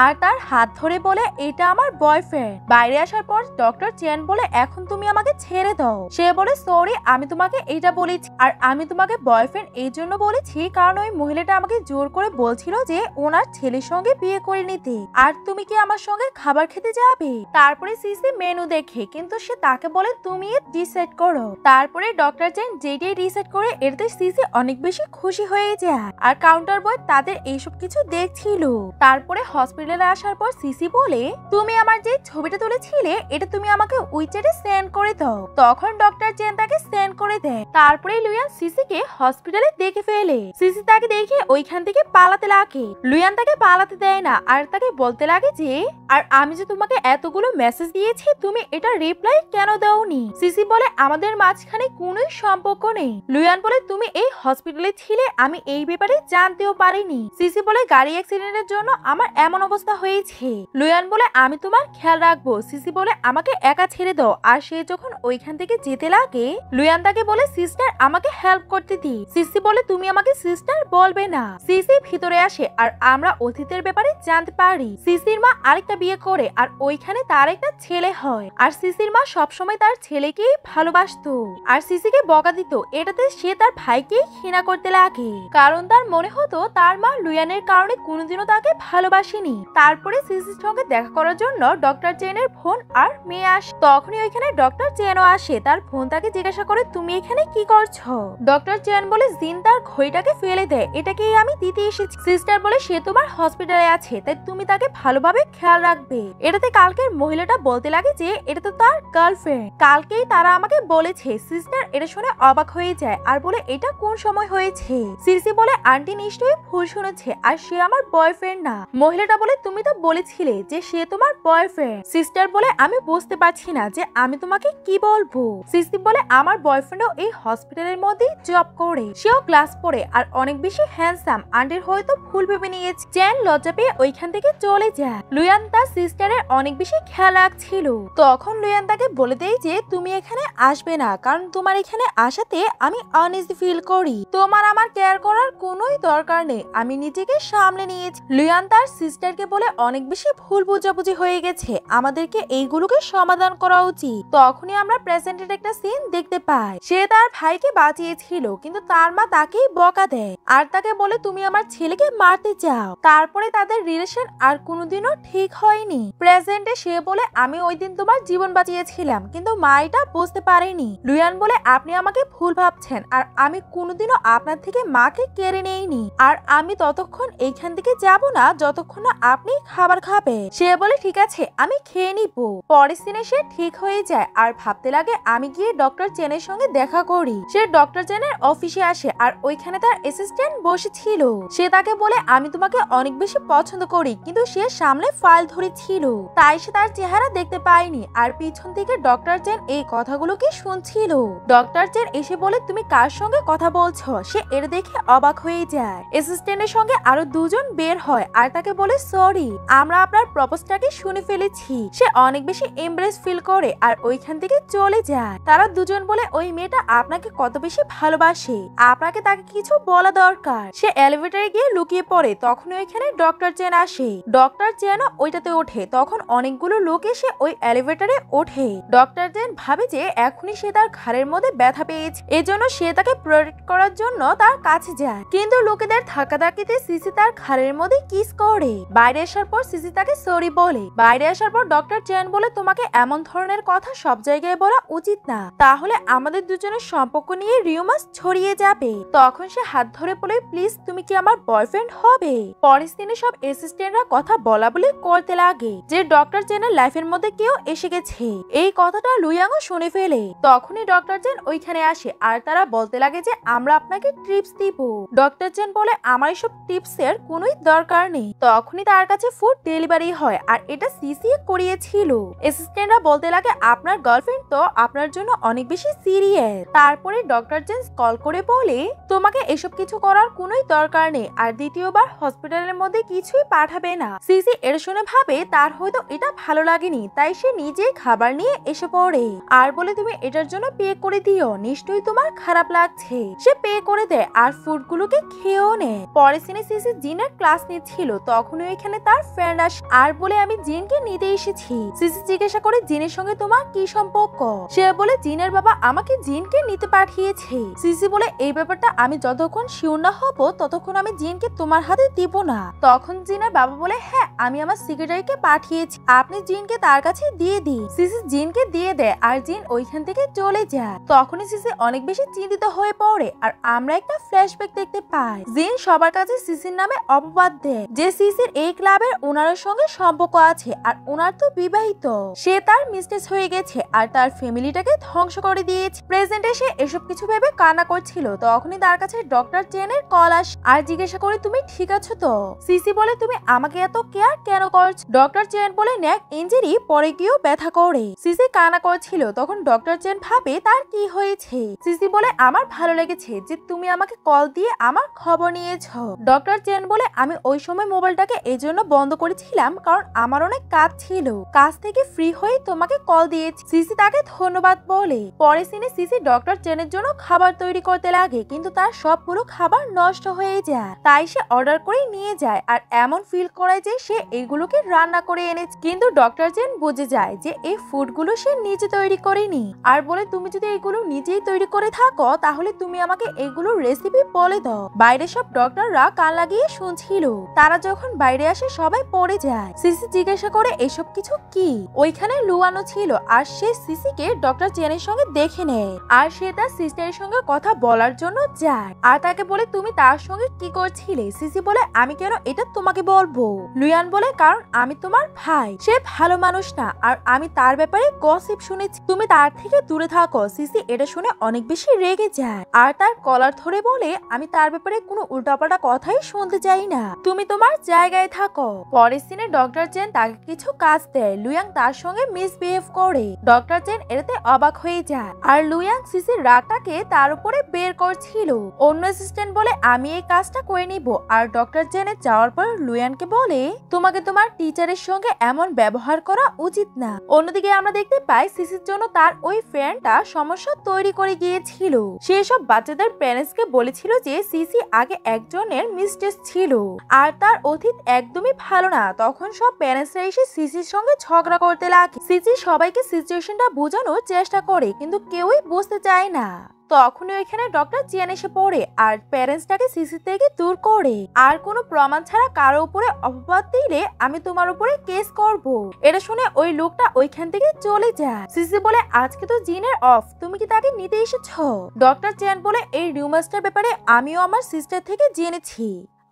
আর তার হাত ধরে বলে এটা আমার বয়ফ্রেন্ড। বাইরে আসার পর ডক্টর চেন বলে এখন তুমি আমাকে ছেড়ে দাও। সে বলে সরি, আমি তোমাকে এটা বলেছি আর আমি তোমাকে বয়ফ্রেন্ড এই জন্য বলেছি কারণ ওই মহিলাটা আমাকে জোর করে বলছিল যে ওনার ছেলের সঙ্গে বিয়ে করে নিতে, আর তুমি কি আমার সঙ্গে খাবার খেতে যাবে। তারপরে সিসি মেনু দেখে, কিন্তু সে তাকে বলে তুমি ডিসাইড করো। তারপরে ডক্টর চেন যেটাই ডিসাইড করে এটাতে সিসি অনেক বেশি খুশি হয়ে যায় আর কাউন্টার বয় তাদের এইসব কিছু দেখছিল। তারপরে হসপিটালে আসার পর সিসি বলে তুমি আমার যে ছবিটা তুলেছিলে এটা তুমি আমাকে উইচ্যাটে সেন্ড করে দাও। তখন ডক্টর চেন তাকে সেন্ড করে দেয়। তারপরে লুয়ান সিসিকে হসপিটালে দেখে ফেলে। সিসি তাকে দেখে ওইখান থেকে পালাতে লাগে। লুয়ান তাকে পালাতে দেয় না আর তাকে বলতে লাগে যে আর আমি যে তোমাকে এতগুলো মেসেজ দিয়েছি তুমি এটা রিপ্লাই কেন দাওনি। সিসি বলে আমাদের মাঝখানে কোনো সম্পর্ক নেই। লুয়ান বলে তুমি এই হসপিটালে ছিলে, আমি এই ব্যাপারে জানতেও পারিনি। সিসি বলে গাড়ি অ্যাক্সিডেন্টের জন্য আমার এমন অবস্থা হয়েছে। লুয়ান বলে আমি তোমার খেয়াল রাখবো। সিসি বলে আমাকে একা ছেড়ে দাও। আর সে যখন ওইখান থেকে যেতে লাগে লুয়ান তাকে বলে সিস্টার আমাকে হেল্প করতে দি। সিসি বলে তুমি আমাকে সিস্টার বলবে না। সিসি ভিতরে আসে আর আমরা অতীতের ব্যাপারে জানতে পারি সিসির মা আরেকটা বিয়ে করে আর ওইখানে তার একটা ছেলে হয়। আর সিসির মা সবসময় তার ছেলেকেই ভালোবাসতো আর সিসিকে বকা দিত। এটাতে সে তার ভাইকে ঘৃণা করতে লাগে কারণ তার মনে হতো তার মা লুয়ানের কারণে কোনোদিনও তাকে ভালোবাসেনি। তারপরে সিসির সঙ্গে দেখা করার জন্য ডক্টর চেনের ফোন আর মেয়ে আসে। তখনই ওইখানে ডক্টর চেনও আসে। তার ফোন তাকে জিজ্ঞাসা করে তুমি এখানে কি করছো। ডক্টর চেন বলে জিন তার ঘড়িটাকে ফেলে দেয়, এটাকেই আমি দিতে এসেছি। সিস্টার বলে সে তোমার হসপিটালে আছে, তাই তুমি তাকে ভালোভাবে খেয়াল রাখবে। এটাতে কালকের মহিলাটা বলতে লাগে যে এটা তো তার গার্লফ্রেন্ড, কালকেই তারা আমাকে বলেছে। সিস্টার এটা শুনে অবাক হয়ে যায় আর বলে এটা কোন সময় হয়েছে। সিসি বলে আন্টি নিশ্চয়ই ভুল শুনেছে আর সে আমার বয়ফ্রেন্ড না। মহিলাটা বলে তুমি তো বলেছিলে যে সে তোমার বয়ফ্রেন্ড। সিস্টার বলে আমি বুঝতে পারছি না যে আমি তোমাকে কি বলবো। সিসি বলে আমার বয়ফ্রেন্ডও এই হসপিটালের মধ্যে জব করে, সেও ক্লাস পড়ে আর অনেক বেশি হ্যান্ডসাম। আন্টির হয়তো ভুল ভেবে নিয়েছে। চেন লজ্জা পেয়ে ওইখান থেকে চলে যায়। লুয়ান তার সিস্টারের অনেক বেশি খেয়াল রাখছিল। তখন লুয়ান তাকে বলে দেয় যে তুমি এখানে আসবে না কারণ তোমার এখানে আসাতে আমি আনইজি ফিল করি। তোমার আমার কেয়ার করার কোনোই দরকার নেই, আমি নিজেকে সামলে নিয়েছি। লুয়ান তার সিস্টারকে বলে অনেক বেশি ভুল বোঝাবুঝি হয়ে গেছে, আমাদেরকে এইগুলোকে সমাধান করা উচিত। তখনই আমরা প্রেজেন্টের একটা সিন দেখতে পাই। সে তার ভাইকে বাঁচিয়েছিল কিন্তু তার মা তাকেই বকা দেয় আর তাকে বলে তুমি আমার ছেলেকে মারতে চাও। তারপরে তাদের রিলেশন আর কোনোদিনও ঠিক হয়নি। প্রেজেন্টে সে বলে আমি ওই দিন তোমার জীবন বাঁচিয়েছিলাম কিন্তু মা এটা বুঝতে পারেনি। লুয়ান বলে আপনি আমাকে ভুল ভাবছেন আর আমি কোনোদিনও আপনার থেকে মাকে কেড়ে নেইনি আর আমি ততক্ষণ এইখান থেকে যাব না যতক্ষণ না আপনি খাবার খাবে। সে বলে ঠিক আছে আমি খেয়ে নিব। পরের দিনে সে ঠিক হয়ে যায় আর ভাবতে লাগে আমি গিয়ে ডক্টর চেনের সঙ্গে দেখা করি। সে ডক্টর চেনের অফিসে আসে আর ওইখানে তার অ্যাসিস্ট্যান্ট বসেছিল। সে তাকে বলে আমি তোমাকে অনেক বেশি পছন্দ করি, কিন্তু সে সামনে ফাইল ধরেছিল তাই সে তার চেহারা দেখতে পায়নি আর পিছন থেকে ডক্টর চেন এই কথাগুলোকে শুনছিল। ডক্টর চেন এসে বলে তুমি কার সঙ্গে কথা বলছো। সে এর দেখে অবাক হয়ে যায়। অ্যাসিস্ট্যান্টের সঙ্গে আরো দুজন বের হয় আর তাকে বলে সরি আমরা আপনার প্রপোজটাকে শুনে ফেলেছি। সে অনেক বেশি এমব্রেস ফিল করে আর ওইখান থেকে চলে যায়। তারা দুজন বলে ওই মেয়েটা আপনাকে কত বেশি ভালোবাসে, আপনাকে তাকে কিছু বলা দরকার। সে এলিভেটরে গিয়ে লুকিয়ে পড়ে। তখন ওইখানে ডক্টর চেন আসে। ডক্টর চেনও ওইটাতে ওঠে। তখন অনেকগুলো লোক এসে ওই এলিভেটরে ওঠে। ডক্টর চেন ভাবে যে এখনই সে তার ঘাড়ের মধ্যে ব্যথা পেয়েছে, এজন্য সে তাকে প্রোটেক্ট করার জন্য তার কাছে যায়। কিন্তু লোকেদের ধাক্কাধাক্কিতে সিসি তার ঘাড়ের মধ্যে কিস করে। পড়ে। বাইরে আসার পর সিসি তাকে সরি বলে। বাইরে আসার পর ডক্টর চেন বলে তোমাকে এমন ধরনের কথা সব জায়গায় বলা উচিত না, তাহলে আমাদের দুজনের সম্পর্ক নিয়ে রিউমার্স ছড়িয়ে যাবে। তখন সে হাত ধরে বলে প্লিজ তুমি কি আমার বয়ফ্রেন্ড হবে। পরের দিনে সব অ্যাসিস্ট্যান্টরা কথা বলা বলে করতে লাগে যে ডক্টর চেনের লাইফের মধ্যে কেউ এসে গেছে। এই কথাটা লুইয়াংও শুনে ফেলে। তখনই ডক্টর চেন ওইখানে আসে আর তারা বলতে লাগে যে আমরা আপনাকে টিপস দিব। ডক্টর চেন বলে আমার এসব টিপসের কোনোই দরকার নেই। তখনই তার কাছে ফুড ডেলিভারি হয় আর এটা সিসি করিয়েছিল। অ্যাসিস্ট্যান্টরা বলতে লাগে আপনার গার্লফ্রেন্ড তো আপনার জন্য অনেক বেশি সিরিয়াস। তারপরে ডক্টর চেন কল করে বলে তোমাকে এসব কিছু করার কোনোই দরকার নেই আর দ্বিতীয়বার হসপিটালের মধ্যে কিছুই পাঠাবে না। সিসি এর শুনে ভাবে তার হয়তো এটা ভালো লাগেনি, তাই সে নিজেই খাবার নিয়ে এসে পড়ে আর বলে তুমি এটার জন্য পে করে দিও, নিশ্চয়ই তোমার খারাপ লাগছে। সে পে করে দেয় আর ফুডগুলোকে খেয়েও নেয়। পরে সিনে সিসি জিনের ক্লাস নিচ্ছিল, তখনই ওইখানে তার ফ্রেন্ড আসে আর বলে আমি জিনকে নিতে এসেছি। সিসি জিজ্ঞাসা করে জিনের সঙ্গে তোমার কি সম্পর্ক। সে বলে জিনের বাবা আমাকে জিনকে নিতে পাঠিয়েছে। সিসি বলে এই ব্যাপারটা আমি যতক্ষণ শিওর না হব ততক্ষণ আমি জিনকে তোমার হাতে দিব না। তখন জিনের বাবা বলে হ্যাঁ আমি আমার সেক্রেটারিকে পাঠিয়েছি, আপনি জিনকে তার কাছে দিয়ে দিন। সিসি জিনকে দিয়ে দেয় আর জিন ওইখান থেকে চলে যায়। তখনই সিসি অনেক বেশি চিন্তিত হয়ে পড়ে আর আমরা একটা ফ্ল্যাশব্যাক দেখতে পাই। জিন সবার কাছে সিসির নামে অপবাদ দেয় যে সিসির এই ক্লাবের ওনারের সঙ্গে সম্পর্ক আছে আর ওনার তো বিবাহিত, সে তার মিস্টেক হয়ে গেছে আর তার ফ্যামিলিটাকে ধ্বংস করে দিয়েছে। প্রেজেন্টে সে এসব কিছু ভেবে কান্না করছিল। তখনই তার কাছে ডক্টর চেনের কল আসে আর জিজ্ঞাসা করে তুমি ঠিক আছো তো। সিসি বলে তুমি আমাকে এত কেয়ার কেন করছো। ডক্টর চেন বলে নেক ইনজুরি পরে গিয়েও ব্যথা করে। সিসি কান্না করছিল, তখন ডক্টর চেন ভাবে তার কি হয়েছে। সিসি বলে আমার ভালো লেগেছে যে তুমি আমাকে কল দিয়ে আমার খবর নিয়েছো। ডক্টর চেন বলে আমি ওই সময় মোবাইলটাকে এজন্য বন্ধ করেছিলাম কারণ আমার অনেক কাজ ছিল, কাজ থেকে ফ্রি হয়ে তোমাকে কল দিয়েছি। সিসি তাকে ধন্যবাদ বলে। পরে সিনে সিসি ডক্টর চেনের জন্য খাবার তৈরি করতে লাগে, কিন্তু তার সবগুলো খাবার নষ্ট হয়ে যায়। তাই সে অর্ডার করে নিয়ে যায় আর এমন ফিল করায় যে সে এগুলোকে রান্না করে এনেছে। কিন্তু ডক্টর চেন বুঝে যায় যে এই ফুডগুলো সে নিজে তৈরি করেনি আর বলে তুমি যদি এগুলো নিজেই তৈরি করে থাকো তাহলে তুমি আমাকে এগুলোর রেসিপি বলে দাও। বাইরে সব ডক্টররা কান লাগিয়ে শুনছিল। তারা যখন বাইরে আসে সবাই পড়ে যায়। সিসি জিজ্ঞাসা করে এসব কিছু কি। ওইখানে লুয়ানো ছিল আর সে সিসিকে ডক্টর চেনের সঙ্গে দেখে নেয় আর সে তার সিস্টারের সঙ্গে কথা বলার জন্য যায় আর তাকে বলে তুমি তার সঙ্গে কি করছিলে। সিসি বলে আমি কেন এটা তোমাকে বলবো। লুয়ান বলে কারণ আমি তোমার ভাই, সে ভালো মানুষ না আর আমি তার ব্যাপারে গসিপ শুনেছি, তুমি তার থেকে দূরে থাকো। সিসি এটা শুনে অনেক বেশি রেগে যায় আর তার কলার ধরে বলে আমি তার ব্যাপারে কোনো উল্টাপাল্টা কথাই শুনতে চাই না, তুমি তোমার জায়গায় থাকো। পরের দিনে ডক্টর চেন তাকে কিছু কাজ দেয়। লুয়াং তার সঙ্গে মিসবিহেভ করে। ডক্টর চেন এটাতে অবাক হয়ে যায় আর লুয়াং সিসির রাগটাকে তার উপরে বের করছিল। অন্য অ্যাসিস্ট্যান্ট বলে আমি এই কাজটা করে নিব আর ডক্টর চেনের যাওয়ার পর লুয়ানকে বলে তোমাকে তোমার টিচারের সঙ্গে এমন ব্যবহার করা উচিত না। অন্যদিকে আমরা দেখতে পাই সিসির জন্য তার ওই ফ্রেন্ডটা সমস্যা তৈরি করে গিয়েছিল। সে সব বাচ্চাদের প্যারেন্টসকে বলেছিল যে সিসি আগে একজনের মিস্টেস ছিল আর তার অতীত একদমই ভালো না। তখন সব প্যারেন্টসরা এসে সিসির সঙ্গে ঝগড়া করতে লাগে। সিসি সবাইকে সিচুয়েশনটা বোঝানোর চেষ্টা করে কিন্তু কেউই বুঝতে চায় না। তখনই ওইখানে ডক্টর চিয়ান এসে পড়ে আর প্যারেন্টসটাকে সিসি থেকে দূর করে আর কোনো প্রমাণ ছাড়া কারো উপরে অপবাদ দিলে আমি তোমার উপরে কেস করব। এটা শুনে ওই লোকটা ওইখান থেকে চলে যায়। সিসি বলে আজকে তো জিনের অফ, তুমি কি তাকে নিতে এসেছো। ডক্টর চিয়ান বলে এই রিউমার্সটার ব্যাপারে আমিও আমার সিস্টার থেকে জেনেছি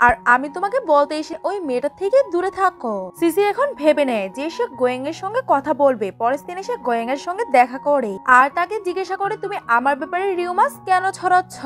আর আমি তোমাকে বলতে এসে ওই মেয়েটার থেকে দূরে থাকো। সিসি এখন ভেবে নেয় যে সে গোয়েং এর সঙ্গে কথা বলবে। পরের দিনে সে গোয়েং এর সঙ্গে দেখা করে আর তাকে জিজ্ঞাসা করে তুমি আমার ব্যাপারে রিউমার্স কেন ছড়াচ্ছ।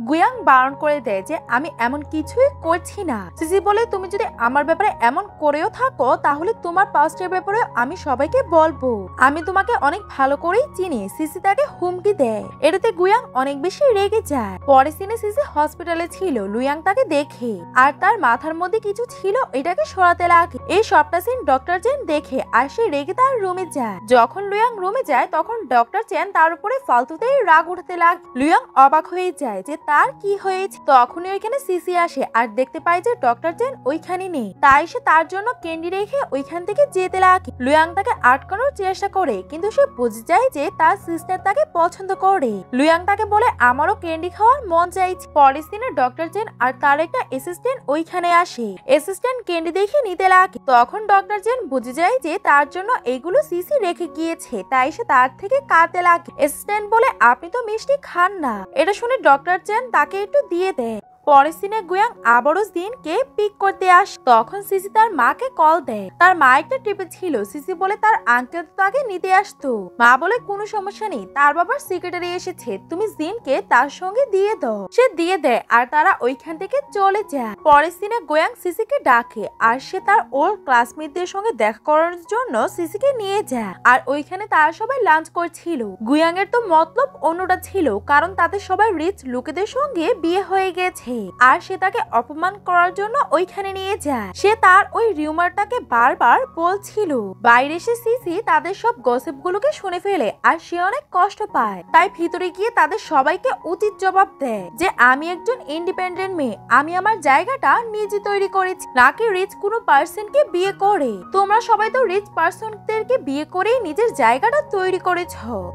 গুয়াং বারণ করে দেয় যে আমি এমন কিছুই করছি না। সিসি বলে তুমি যদি আমার ব্যাপারে এমন করেও থাকো তাহলে তোমার পাস্টের ব্যাপারে আমি সবাইকে বলবো, আমি তোমাকে অনেক ভালো করেই চিনি। সিসি তাকে হুমকি দেয়। এটাতে গুয়াং অনেক বেশি রেগে যায়। পরের দিনে সিসি হসপিটালে ছিল। লুয়াং তাকে দেখে আর তার মাথার মধ্যে কিছু ছিল এটাকে সরাতে লাগে। এই সবটা সিন ডক্টর চেন দেখে আর সে রেগে তার রুমে যায়। যখন লুয়াং রুমে যায় তখন ডক্টর চেন তার উপরে ফালতুতেই রাগ উঠতে লাগে। লুয়াং অবাক হয়ে যায় যে তার কি হয়েছে। তখনই ওইখানে সিসি আসে আর দেখতে পায় যে ডক্টর চেন ওইখানে নেই। তাই সে তার জন্য ক্যান্ডি রেখে ওইখান থেকে যেতে লাগে। লুয়াং তাকে আটকানোর চেষ্টা করে কিন্তু সে বুঝে যায় যে তার সিস্টার তাকে পছন্দ করে। লুয়াং তাকে বলে আমারও ক্যান্ডি খাওয়ার মন চাইছে। পরের দিনে ডক্টর চেন আর তার একটা অ্যাসিস্ট্যান্ট ওইখানে আসে। অ্যাসিস্ট্যান্ট ক্যান্ডি দেখে নিতে লাগে। তখন ডক্টর জেন বুঝে যায় যে তার জন্য এইগুলো সিসি রেখে গিয়েছে, তাই সে তার থেকে কাঁদতে লাগে। অ্যাসিস্ট্যান্ট বলে আপনি তো মিষ্টি খান না। এটা শুনে ডক্টর জেন তাকে একটু দিয়ে দেয়। পরের সিনে গুয়াং আবারও জিনকে পিক করতে আসে। তখন সিসি তার মাকে কল দেয়। তার মা একটা ট্রিপে ছিল। সিসি বলে তার আঙ্কেল তাকে নিতে আসতো। মা বলে কোনো সমস্যা নেই, তার বাবার সেক্রেটারি এসেছে, তুমি জিনকে তার সঙ্গে দিয়ে দাও। সে দিয়ে দেয় আর তারা ওইখান থেকে চলে যায়। পরের সিনে গুয়াং সিসিকে ডাকে আর সে তার ওল্ড ক্লাসমেটদের সঙ্গে দেখা করার জন্য সিসিকে নিয়ে যায়। আর ওইখানে তারা সবাই লাঞ্চ করছিল। গুয়াং এর তো মতলব অন্যটা ছিল, কারণ তাদের সবাই রিচ লোকেদের সঙ্গে বিয়ে হয়ে গেছে আর সে তাকে অপমান করার জন্য ওইখানে নিয়ে যায়। সে তার ওই রিউমারটাকে বারবার বলছিল। বাইরে এসে সিসি তাদের সব গসিপ গুলোকে শুনে ফেলে আর সে অনেক কষ্ট পায়। তাই ভিতরে গিয়ে তাদের সবাইকে উচিত জবাব দেয় যে আমি একজন ইন্ডিপেন্ডেন্ট মেয়ে, আমি আমার জায়গাটা নিজে তৈরি করেছি, নাকি রিচ কোনো পার্সনকে বিয়ে করে। তোমরা সবাই তো রিচ পার্সনদেরকে বিয়ে করেই নিজের জায়গাটা তৈরি করেছ,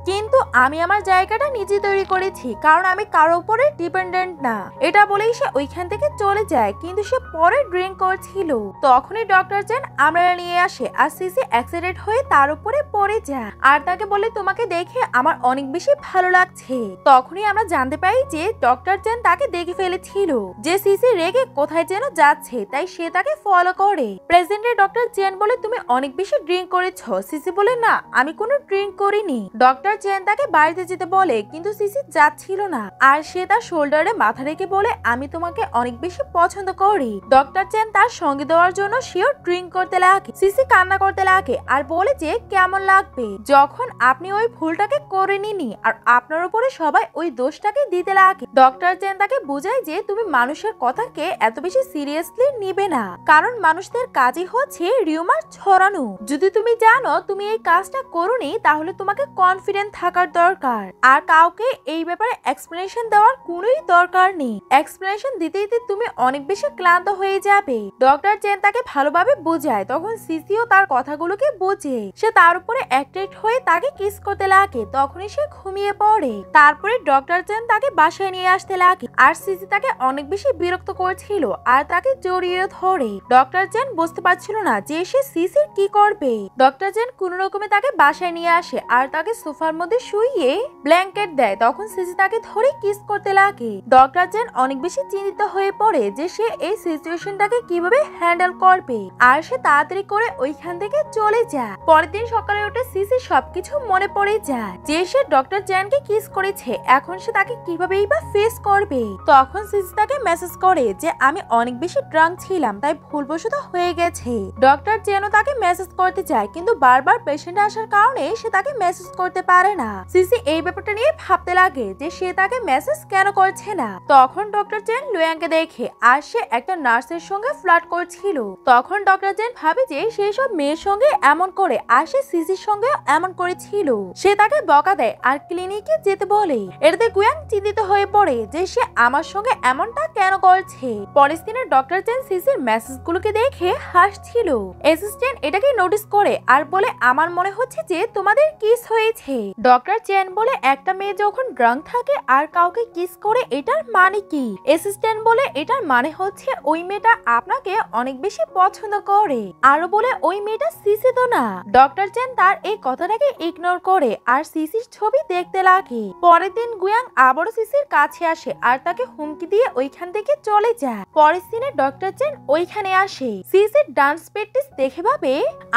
কিন্তু আমি আমার জায়গাটা নিজে তৈরি করেছি, কারণ আমি কারো উপরে ডিপেন্ডেন্ট না। এটা বলেই সে ওইখান থেকে চলে যায়, কিন্তু সে পরে ড্রিঙ্ক করছিল। তখনই ডক্টর জেন আমরা নিয়ে আসে আর সিসি অ্যাক্সিডেন্ট হয়ে তার উপরে পড়ে যায় আর তাকে বলে তোমাকে দেখে আমার অনেক বেশি ভালো লাগছে। তখনই আমরা জানতে পাই যে ডক্টর জেন তাকে দেখে ফেলেছিল যে সিসি রেগে কোথায় যেন যাচ্ছে, তাই সে তাকে ফলো করে। প্রেজেন্টে ডক্টর জেন বলে তুমি অনেক বেশি ড্রিঙ্ক করেছো। সিসি বলে না, আমি কোনো ড্রিঙ্ক করিনি। ডক্টর জেন তাকে বাড়িতে যেতে বলে, কিন্তু সিসি যাচ্ছিল না আর সে তার শোল্ডারে মাথা রেখে বলে আমি তোমাকে অনেক বেশি পছন্দ করি। ডক্টর চেন তার সঙ্গে দেওয়ার জন্য সেও ড্রিঙ্ক করতে লাগে। সিসি কান্না করতে লাগে আর বলে যে কেমন লাগবে যখন আপনি ওই ভুলটাকে করে নিনি আর আপনার উপরে সবাই ওই দোষটাকে দিতে লাগে। ডক্টর চেন তাকে বোঝায় যে তুমি মানুষের কথাকে এত বেশি সিরিয়াসলি নিবে না, কারণ মানুষদের কাজই হচ্ছে রিউমার ছড়ানো। যদি তুমি জানো তুমি এই কাজটা করোনি, তাহলে তোমাকে কনফিডেন্ট থাকার দরকার আর কাউকে এই ব্যাপারে এক্সপ্লেনেশন দেওয়ার কোনোই দরকার নেই। এক্সপ্লেনেশন দিতে দিতে তুমি অনেক বেশি ক্লান্ত হয়ে যাবে। ডক্টর চেন তাকে ভালোভাবে বোঝায়। তখন সিসিও তার কথাগুলোকে বোঝে। সে তার উপরে অ্যাট্রাক্ট হয়ে তাকে কিস করতে লাগে। তখনই সে ঘুমিয়ে পড়ে। তারপরে ডক্টর চেন তাকে বাসায় নিয়ে আসতে লাগে আর সিসি তাকে অনেক বেশি বিরক্ত করছিল আর তাকে জড়িয়ে ধরে। ডক্টর চেন বুঝতে পারছিল না যে সে সিসির কি করবে। ডক্টর চেন কোন রকমে তাকে বাসায় নিয়ে আসে আর তাকে সোফার মধ্যে শুইয়ে ব্ল্যাঙ্কেট দেয়। তখন সিসি তাকে ধরে কিস করতে লাগে। ডক্টর চেন অনেক বেশি চিন্তিত হয়ে পড়ে যে সে এই সিচুয়েশনটাকে কিভাবে হ্যান্ডেল করবে আর সে তাড়াতাড়ি করে ওইখান থেকে চলে যায়। পরের দিন সকালে উঠে সিসি সবকিছু মনে পড়ে যায় যে সে ডক্টর চ্যানকে কিস করেছে। এখন সে তাকে কিভাবেই বা ফেস করবে। তখন সিসি তাকে মেসেজ করে যে আমি অনেক বেশি ড্রাঙ্ক ছিলাম, তাই ভুলবশত হয়ে গেছে। ডক্টর চ্যানও তাকে মেসেজ করতে চায়, কিন্তু বারবার পেশেন্ট আসার কারণে সে তাকে মেসেজ করতে পারে না। সিসি এই ব্যাপারটা নিয়ে ভাবতে লাগে যে সে তাকে মেসেজ কেন করছে না। তখন ডক্টর চেন লুয়াংকে দেখে আর সে একটা নার্সের সঙ্গে ফ্লার্ট করছিল। তখন ডক্টর চেন ভাবে যে সেই সব মেয়ের সঙ্গে এমন করে আর সে সিসির সঙ্গে এমন করেছিল। সে তাকে বকা দেয় আর ক্লিনিকে যেতে বলে। এটাতে গুয়াং চিন্তিত হয়ে পড়ে যে সে আমার সঙ্গে এমনটা কেন করছে। পরের দিনে ডক্টর চেন সিসির মেসেজগুলোকে দেখে হাসছিল। অ্যাসিস্ট্যান্ট এটাকে নোটিস করে আর বলে আমার মনে হচ্ছে যে তোমাদের কিস হয়েছে। ডক্টর চেন বলে একটা মেয়ে যখন ড্রাঙ্ক থাকে আর কাউকে কিস করে এটার মানে কি? অ্যাসিস্ট্যান্ট বলে এটার মানে হচ্ছে ওই মেয়েটা আপনাকে অনেক বেশি পছন্দ করে। আরো বলে ওই মেয়েটা সিসি তো না। ডক্টর চেন তার এই কথাটাকে ইগনোর করে আর সিসির ছবি দেখতে লাগে। পরের দিন গুয়াং আবারও সিসির কাছে আসে আর তাকে হুমকি দিয়ে ওইখান থেকে চলে যায়। পরের দিনে ডক্টর চেন ওইখানে আসে। সিসির ডান্স প্র্যাকটিস দেখে ভাবে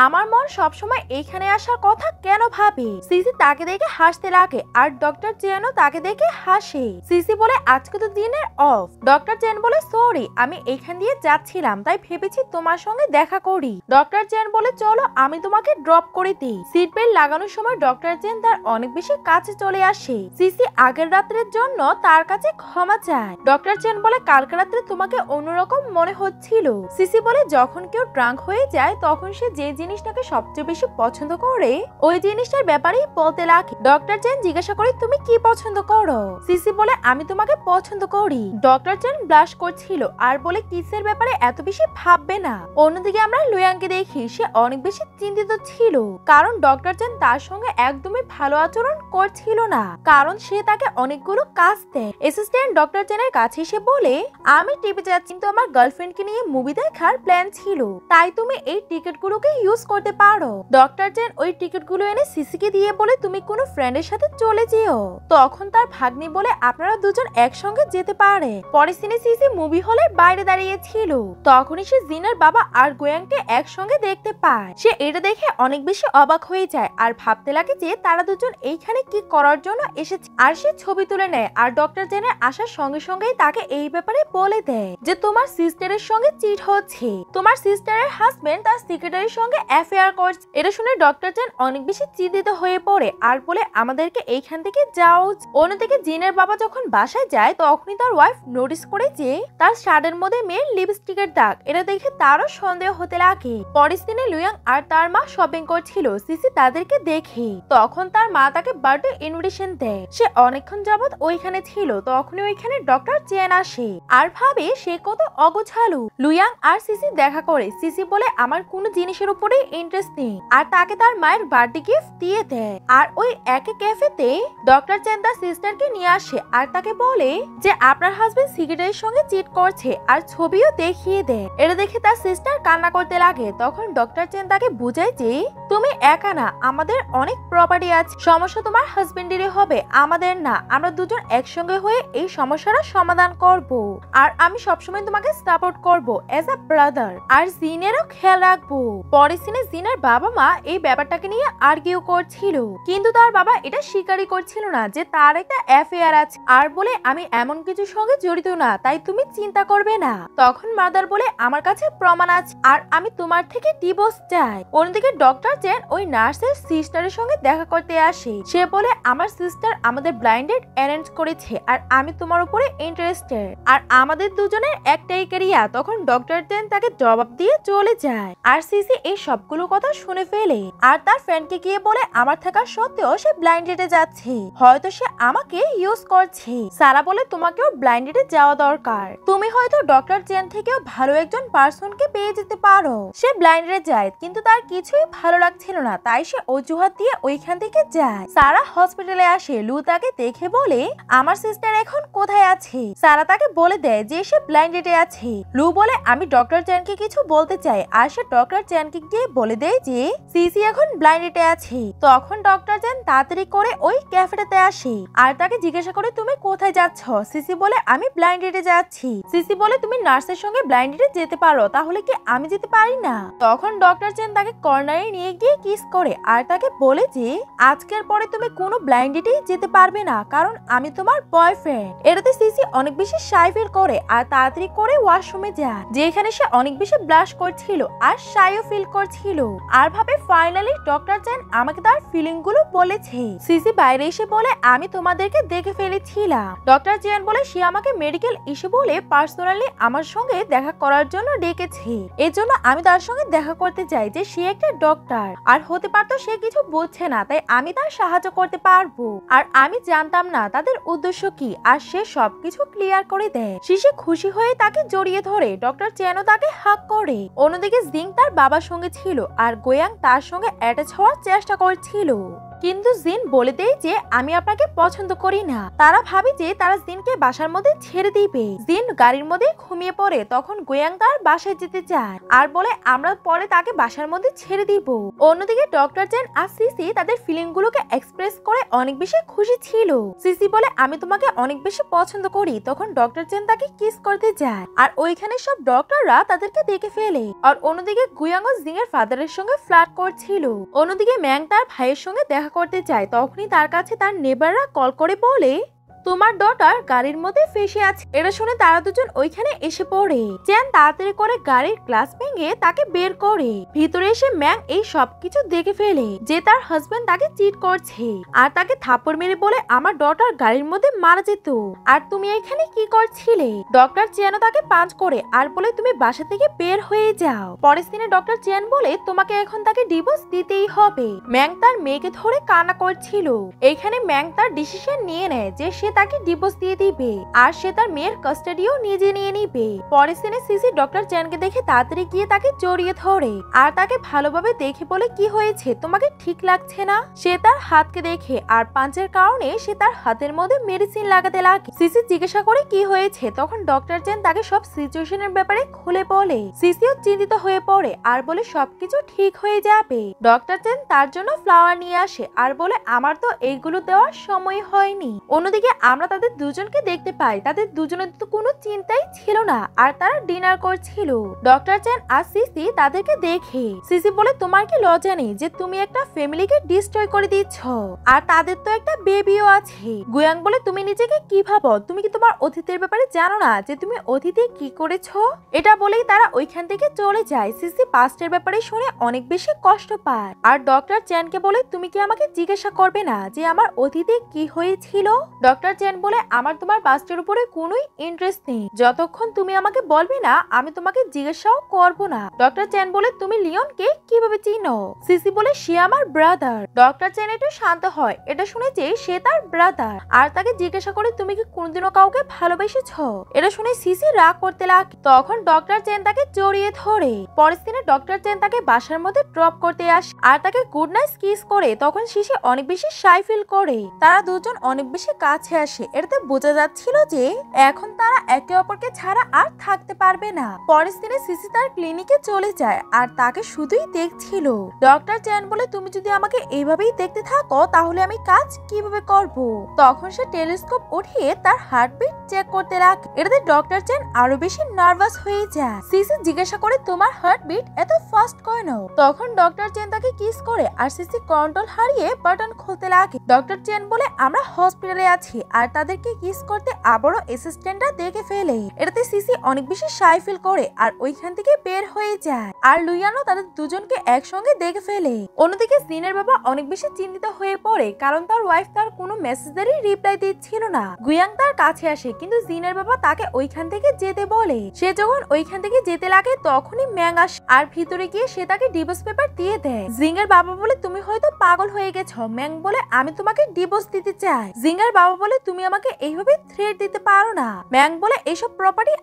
আমার মন সবসময় এইখানে আসার কথা কেন ভাবে। সিসি তাকে দেখে হাসতে লাগে আর ডক্টর চেনও তাকে দেখে হাসে। সিসি বলে আজকে তো দিনের অফ। ডক্টর চেন বলে সরি, আমি এইখান দিয়ে যাচ্ছিলাম তাই ভেবেছি তোমার সঙ্গে দেখা করি। ডক্টর চেন বলে চলো আমি তোমাকে ড্রপ করে দিই। সিট বেল্ট লাগানোর সময় ডক্টর চেন তার অনেক বেশি কাছে চলে আসে। সিসি আগের রাত্রের জন্য তার কাছে ক্ষমা চায়। ডক্টর চেন বলে কালকে রাত্রে তোমাকে অন্যরকম মনে হচ্ছিল। সিসি বলে যখন কেউ ড্রাঙ্ক হয়ে যায় তখন সে যে জিনিসটাকে সবচেয়ে বেশি পছন্দ করে ওই জিনিসটার ব্যাপারেই বলতে লাগে। ডক্টর চেন জিজ্ঞাসা করে তুমি কি পছন্দ করো? সিসি বলে আমি তোমাকে পছন্দ করি। ডক্টর চেন ব্লাশ করছিল আর বলে কিসের ব্যাপারে এত বেশি ভাববে না। অন্যদিকে আমরা লুয়াংকে দেখি সে অনেক বেশি চিন্তিত ছিল, কারণ ডক্টর চেন তার সঙ্গে একদমই ভালো আচরণ করছিল না, কারণ সে তাকে অনেকগুলো কাজ দেয়। অ্যাসিস্ট্যান্ট ডক্টর চেনের কাছে এসে বলে, আমি টিপে যাচ্ছি কিন্তু আমার গার্লফ্রেন্ডকে নিয়ে মুভি দেখার প্ল্যান ছিল, তাই তুমি এই টিকিটগুলোকে ইউজ করতে পারো। ডক্টর চেন ওই টিকিটগুলো এনে সিসিকে দিয়ে বলে, তুমি কোনো ফ্রেন্ডের সাথে চলে যেও। তখন তার ভাগ্নি বলে, আপনারা দুজন একসঙ্গে যেতে পারে। পরে সিনে সিসি মুভি হলের বাইরে দাঁড়িয়ে ছিল, তখনই সে জিনের বাবা আর গোয়াংকে একসঙ্গে দেখতে পায়। সে এটা দেখে অনেক বেশি অবাক হয়ে যায় আর ভাবতে লাগে যে তারা দুজন এইখানে কি করার জন্য এসেছে। আর সে ছবি তুলে নেয় আর ডক্টর জেনের আসার সঙ্গে সঙ্গেই তাকে এই ব্যাপারে বলে দেয় যে তোমার সিস্টারের সঙ্গে চিট হচ্ছে, তোমার সিস্টারের হাজবেন্ড তার সেক্রেটারির সঙ্গে অ্যাফেয়ার করছে। এটা শুনে ডক্টর জেন অনেক বেশি চিন্তিত হয়ে পড়ে আর বলে, আমাদেরকে এইখান থেকে যাও। অন্যদিকে জিনের বাবা যখন বাসায় যায় তখনই তার ওয়াইফ নোটিস করে যে তার শার্টের মধ্যে মেয়ের লিপস্টিকের দাগ। এটা দেখে তারও সন্দেহ হতে লাগে। পরের দিনে লুয়াং আর তার মা শপিং করছিল, সিসি তাদেরকে দেখে তখন তার মা তাকে বার্থডে ইনভিটেশন দেয়। সে অনেকক্ষণ যাবত ওইখানে ছিল, তখনই ওইখানে ডক্টর চেন আসে আর ভাবে সে কত অগোছালো। লুয়াং আর সিসি দেখা করে। সিসি বলে, আমার কোনো জিনিসের উপরে ইন্টারেস্ট নেই, আর তাকে তার মায়ের বার্থডে গিফট দিয়ে দেয়। আর ওই একই ক্যাফেতে ডক্টর চেন তার সিস্টারকে নিয়ে আসে আর তাকে বলে যে আপনার হাজবেন্ড সিগারেটের সঙ্গে চিট করছে আর ছবিও দেখিয়ে দেয়। এটা দেখে তার সিস্টার কান্না করতে লাগে। তখন ডক্টর চেন তাকে বুঝায় যে তুমি একা না, আমাদের অনেক প্রপার্টি আছে, সমস্যা তোমার হাজবেন্ডেরই হবে, আমাদের না। আমরা দুজন একসঙ্গে হয়ে এই সমস্যাটা সমাধান করব, আর আমি সবসময় তোমাকে সাপোর্ট করব এজ আ ব্রাদার, আর জিনেরও খেয়াল রাখবো। পরে সিনে জিনের বাবা মা এই ব্যাপারটাকে নিয়ে আর্গিউ করছিল, কিন্তু তার বাবা এটা স্বীকারই করছিল না যে তার একটা অ্যাফেয়ার আছে, আর বলে আমি এমন কিছুর সঙ্গে জড়িত না, তাই তুমি চিন্তা করবে না। তখন মাদার বলে, আমার কাছে প্রমাণ আছে আর আমি তোমার থেকে ডিভোর্স চাই। অন্যদিকে ডক্টর চেন ওই নার্সের সিস্টারের সঙ্গে দেখা করতে আসে। সে বলে, আমার সিস্টার আমাদের ব্লাইন্ডেড অ্যারেঞ্জ করেছে আর আমি তোমার উপরে ইন্টারেস্টেড, আর আমাদের দুজনের একটাই ক্যারিয়ার। তখন ডক্টর চেন তাকে জবাব দিয়ে চলে যায় আর সিসি এই সবগুলো কথা শুনে ফেলে আর তার ফ্রেন্ডকে গিয়ে বলে, আমার থাকা সত্ত্বেও সে ব্লাইন্ডেডে যাচ্ছে, হয়তো সে আমাকে ইউজ করছে। সারা বলে, তোমাকেও ব্লাইন্ডেডে যাওয়া দরকার, তুমি হয়তো ডক্টর চেন থেকেও ভালো একজন পার্সনকে পেয়ে যেতে পারো। সে ব্লাইন্ডেডে যায় কিন্তু তার কিছুই ভালো লাগছিল না, তাই সে অজুহাত দিয়ে ওইখান থেকে যায়। সারা হসপিটালে আসে। লু তাকে দেখে বলে, আমার সিস্টার এখন কোথায় আছে? সারা তাকে বলে দেয় যে সে ব্লাইন্ডেডে আছে। লু বলে, আমি ডক্টর চেনকে কিছু বলতে চাই, আর সে ডক্টর চেনকে গিয়ে বলে দেয় যে সিসি এখন ব্লাইন্ডেডে আছে। তখন ডক্টর চেন তাড়াতাড়ি করে ওই ক্যাফেটাতে আসে আর তাকে জিজ্ঞাসা করে, তুমি কোথায় যাচ্ছ? সিসি বলে, আমি ব্লাইন্ডেডে যাচ্ছি। সিসি বলে, তুমি নার্সের সঙ্গে ব্লাইন্ডেডে যেতে পারো, তাহলে কি আমি যেতে পারি না? তখন ডক্টর চেন তাকে কর্নারে নিয়ে গিয়ে কিস করে আর তাকে বলে যে আজকের পরে তুমি কোনো ব্লাইন্ডেডেই যেতে পারবে না, কারণ আমি তোমার বয়ফ্রেন্ড। এটাতে সিসি অনেক বেশি শাই ফিল করে আর তাড়াতাড়ি করে ওয়াশরুমে যায়, যেখানে সে অনেক বেশি ব্লাশ করছিল আর শাইও ফিল করছিল আর ভাবে ফাইনালি ডক্টর চেন আমাকে তার ফিলিং গুলো বলেছে। সিসি বাইরে এসে বলে, আমি তোমাদেরকে দেখে ফেলেছিলাম। ডক্টর চেন বলে, সে আমাকে মেডিকেল ইস্যু বলে পার্সোনালি আমার সঙ্গে দেখা করার জন্য ডেকেছে, এর জন্য আমি তার সঙ্গে দেখা করতে চাই যে সে একটা ডক্টর, আর হতে পারতো সে কিছু বুঝছে না, তাই আমি তার সাহায্য করতে পারবো, আর আমি জানতাম না তাদের উদ্দেশ্য কি, আর সে সবকিছু ক্লিয়ার করে দেয়। সিসি খুশি হয়ে তাকে জড়িয়ে ধরে। ডক্টর চেনও তাকে হাক করে। অন্যদিকে জিং তার বাবার সঙ্গে ছিল আর গোয়াং তার সঙ্গে অ্যাটাচ হওয়ার চেষ্টা করছিল, কিন্তু জিন বলে দেয় যে আমি আপনাকে পছন্দ করি না। তারা ভাবে যে তারা জিনকে বাসার মধ্যে ছেড়ে দিবে। জিন গাড়ির মধ্যে ঘুমিয়ে পড়ে। তখন গোয়াং তার বাসায় যেতে চায় আর বলে, আমরা পরে তাকে বাসার মধ্যে ছেড়ে দিব। অন্যদিকে ডক্টর চেন আর সিসি তাদের ফিলিং গুলোকে এক্সপ্রেস করে অনেক বেশি খুশি ছিল। সিসি বলে, আমি তোমাকে অনেক বেশি পছন্দ করি। তখন ডক্টর চেন তাকে কিস করতে যায় আর ওইখানে সব ডক্টররা তাদেরকে দেখে ফেলে। আর অন্যদিকে গোয়াং ও জিং এর ফাদারের সঙ্গে ফ্লার্ট করছিল। অন্যদিকে ম্যাং তার ভাইয়ের সঙ্গে দেখা করতে চায়। তখনই তার কাছে তার নেবাররা কল করে বলে, তোমার ডটার গাড়ির মধ্যে ফেসে আছে। এটা শুনে তারা দুজন ওইখানে এসে পড়ে। চেন তাড়াতাড়ি করে গাড়ির গ্লাস ভেঙে তাকে বের করে। ভিতরে এসে ম্যাং এই সবকিছু দেখে ফেলে যে তার হাজবেন্ড তাকে চিট করছে আর তাকে থাপ্পড় মেরে বলে, আমার ডটার গাড়ির মধ্যে মারা যেত, আর তুমি এখানে কি করছিলে? ডক্টর চেনও তাকে পাঞ্চ করে আর বলে, তুমি বাসা থেকে বের হয়ে যাও। পরের দিনে ডক্টর চেন বলে, তোমাকে এখন তাকে ডিভোর্স দিতেই হবে। ম্যাং তার মেয়েকে ধরে কান্না করছিল। এইখানে ম্যাং তার ডিসিশন নিয়ে নেয় যে সে তাকে ডিভোর্স দিয়ে দিবে আর সে তার মেয়ের কাস্টাডিও নিজে নিয়ে নিবে। পরের সিনে সিসি ডক্টর চ্যানকে দেখে তাড়াতাড়ি গিয়ে তাকে জড়িয়ে ধরে আর তাকে ভালোভাবে দেখে বলে, কি হয়েছে, তোমাকে ঠিক লাগছে না? সে তার হাতকে দেখে আর পাঞ্চের কারণে সে তার হাতের মধ্যে মেডিসিন লাগাতে লাগে। সিসি জিজ্ঞাসা করে কি হয়েছে, তখন ডক্টর চ্যান তাকে সব সিচুয়েশনের ব্যাপারে খুলে বলে। সিসিও চিন্তিত হয়ে পড়ে আর বলে সবকিছু ঠিক হয়ে যাবে। ডক্টর চ্যান তার জন্য ফ্লাওয়ার নিয়ে আসে আর বলে, আমার তো এইগুলো দেওয়ার সময় হয়নি। অন্যদিকে আমরা তাদের দুজনকে দেখতে পাই, তাদের দুজনের তো কোনো চিন্তাই ছিল না আর তারা ডিনার করছিল। ডক্টর চ্যান আর সিসি তাদেরকে দেখে সিসি বলে, তোমার কি লজ্জা নেই যে তুমি একটা ফ্যামিলিকে ডিস্ট্রয় করে দিচ্ছ? আর তাদের তো একটা বেবিও আছে। গুয়াং বলে, তুমি নিজেকে কি ভাবো? তুমি কি তোমার অতীতের ব্যাপারে জানো না যে তুমি অতীতে কি করেছো? এটা বলেই তারা ওইখান থেকে চলে যায়। সিসি পাস্টের ব্যাপারে শুনে অনেক বেশি কষ্ট পায় আর ডক্টর চ্যানকে বলে, তুমি কি আমাকে জিজ্ঞাসা করবে না যে আমার অতীতে কি হয়েছিল? ডক্টর চ্যান বলে, আমার তোমার পাস্টের উপরে কোনোই ইন্টারেস্ট নেই, যতক্ষণ তুমি আমাকে বলবে না আমি তোমাকে জিজ্ঞাসাও করবো না। ডক্টর চ্যান বলে, তুমি লিওনকে কিভাবে চিনো? সিসি বলে, সে আমার ব্রাদার। ডক্টর চ্যান একটু শান্ত হয়, এটা শুনে যে সে তার ব্রাদার আর তাকে জিজ্ঞাসা করে, তুমি কি কোনোদিনও কাউকে ভালোবেসেছ? এটা শুনে সিসি রাগ করতে লাগে। তখন ডক্টর চ্যান তাকে জড়িয়ে ধরে। পরের দিনে ডক্টর চ্যান তাকে বাসার মধ্যে ড্রপ করতে আসে আর তাকে গুড নাইট কিস করে। তখন সিসি অনেক বেশি শাই ফিল করে। তারা দুজন অনেক বেশি কাছে আসে, এটাতে বোঝা যাচ্ছিল যে এখন তারা একে অপরকে ছাড়া আর থাকতে পারবে না। পরের দিনে সিসি তার ক্লিনিকে চলে যায় আর তাকে শুধুই দেখছিল। ডক্টর চ্যান বলে, তুমি যদি আমাকে এইভাবেই দেখতে থাকো তাহলে আমি কাজ কিভাবে করব? তখন সে টেলিস্কোপ উঠিয়ে তার হার্টবিট চেক করতে লাগে। এটাতে ডক্টর চ্যান আরো বেশি নার্ভাস হয়ে যায়। সিসি জিজ্ঞাসা করে, তোমার হার্টবিট এত ফাস্ট কেন? তখন ডক্টর চ্যান তাকে কিস করে আর সিসি কন্ট্রোল হারিয়ে বাটন খুলতে লাগে। ডক্টর চ্যান বলে, আমরা হসপিটালে আছি আর তাদেরকে কিস করতে আবারও অ্যাসিস্ট্যান্টরা দেখে ফেলে। এটাতে সিসি অনেক বেশি শাই ফিল করে আর ওইখান থেকে বের হয়ে যায়। আর লুইয়ানো তাদের দুজনকে একসঙ্গে দেখে ফেলে। অন্যদিকে জিনের বাবা অনেক বেশি চিন্তিত হয়ে পড়ে কারণ তার ওয়াইফ তার কোনো মেসেজেরই রিপ্লাই দিচ্ছিল না। গুয়াং তার কাছে আসে কিন্তু জিনের বাবা তাকে ওইখান থেকে যেতে বলে। সে যখন ওইখান থেকে যেতে লাগে তখনই ম্যাং আসে আর ভিতরে গিয়ে সে তাকে ডিভোর্স পেপার দিয়ে দেয়। জিঙ্গের বাবা বলে, তুমি হয়তো পাগল হয়ে গেছো। ম্যাং বলে, আমি তোমাকে ডিভোর্স দিতে চাই। জিঙ্গের বাবা বলে, তুমি আমাকে এইভাবে থ্রেট দিতে পারো না। ম্যাং বলে, এসব প্রপার্টি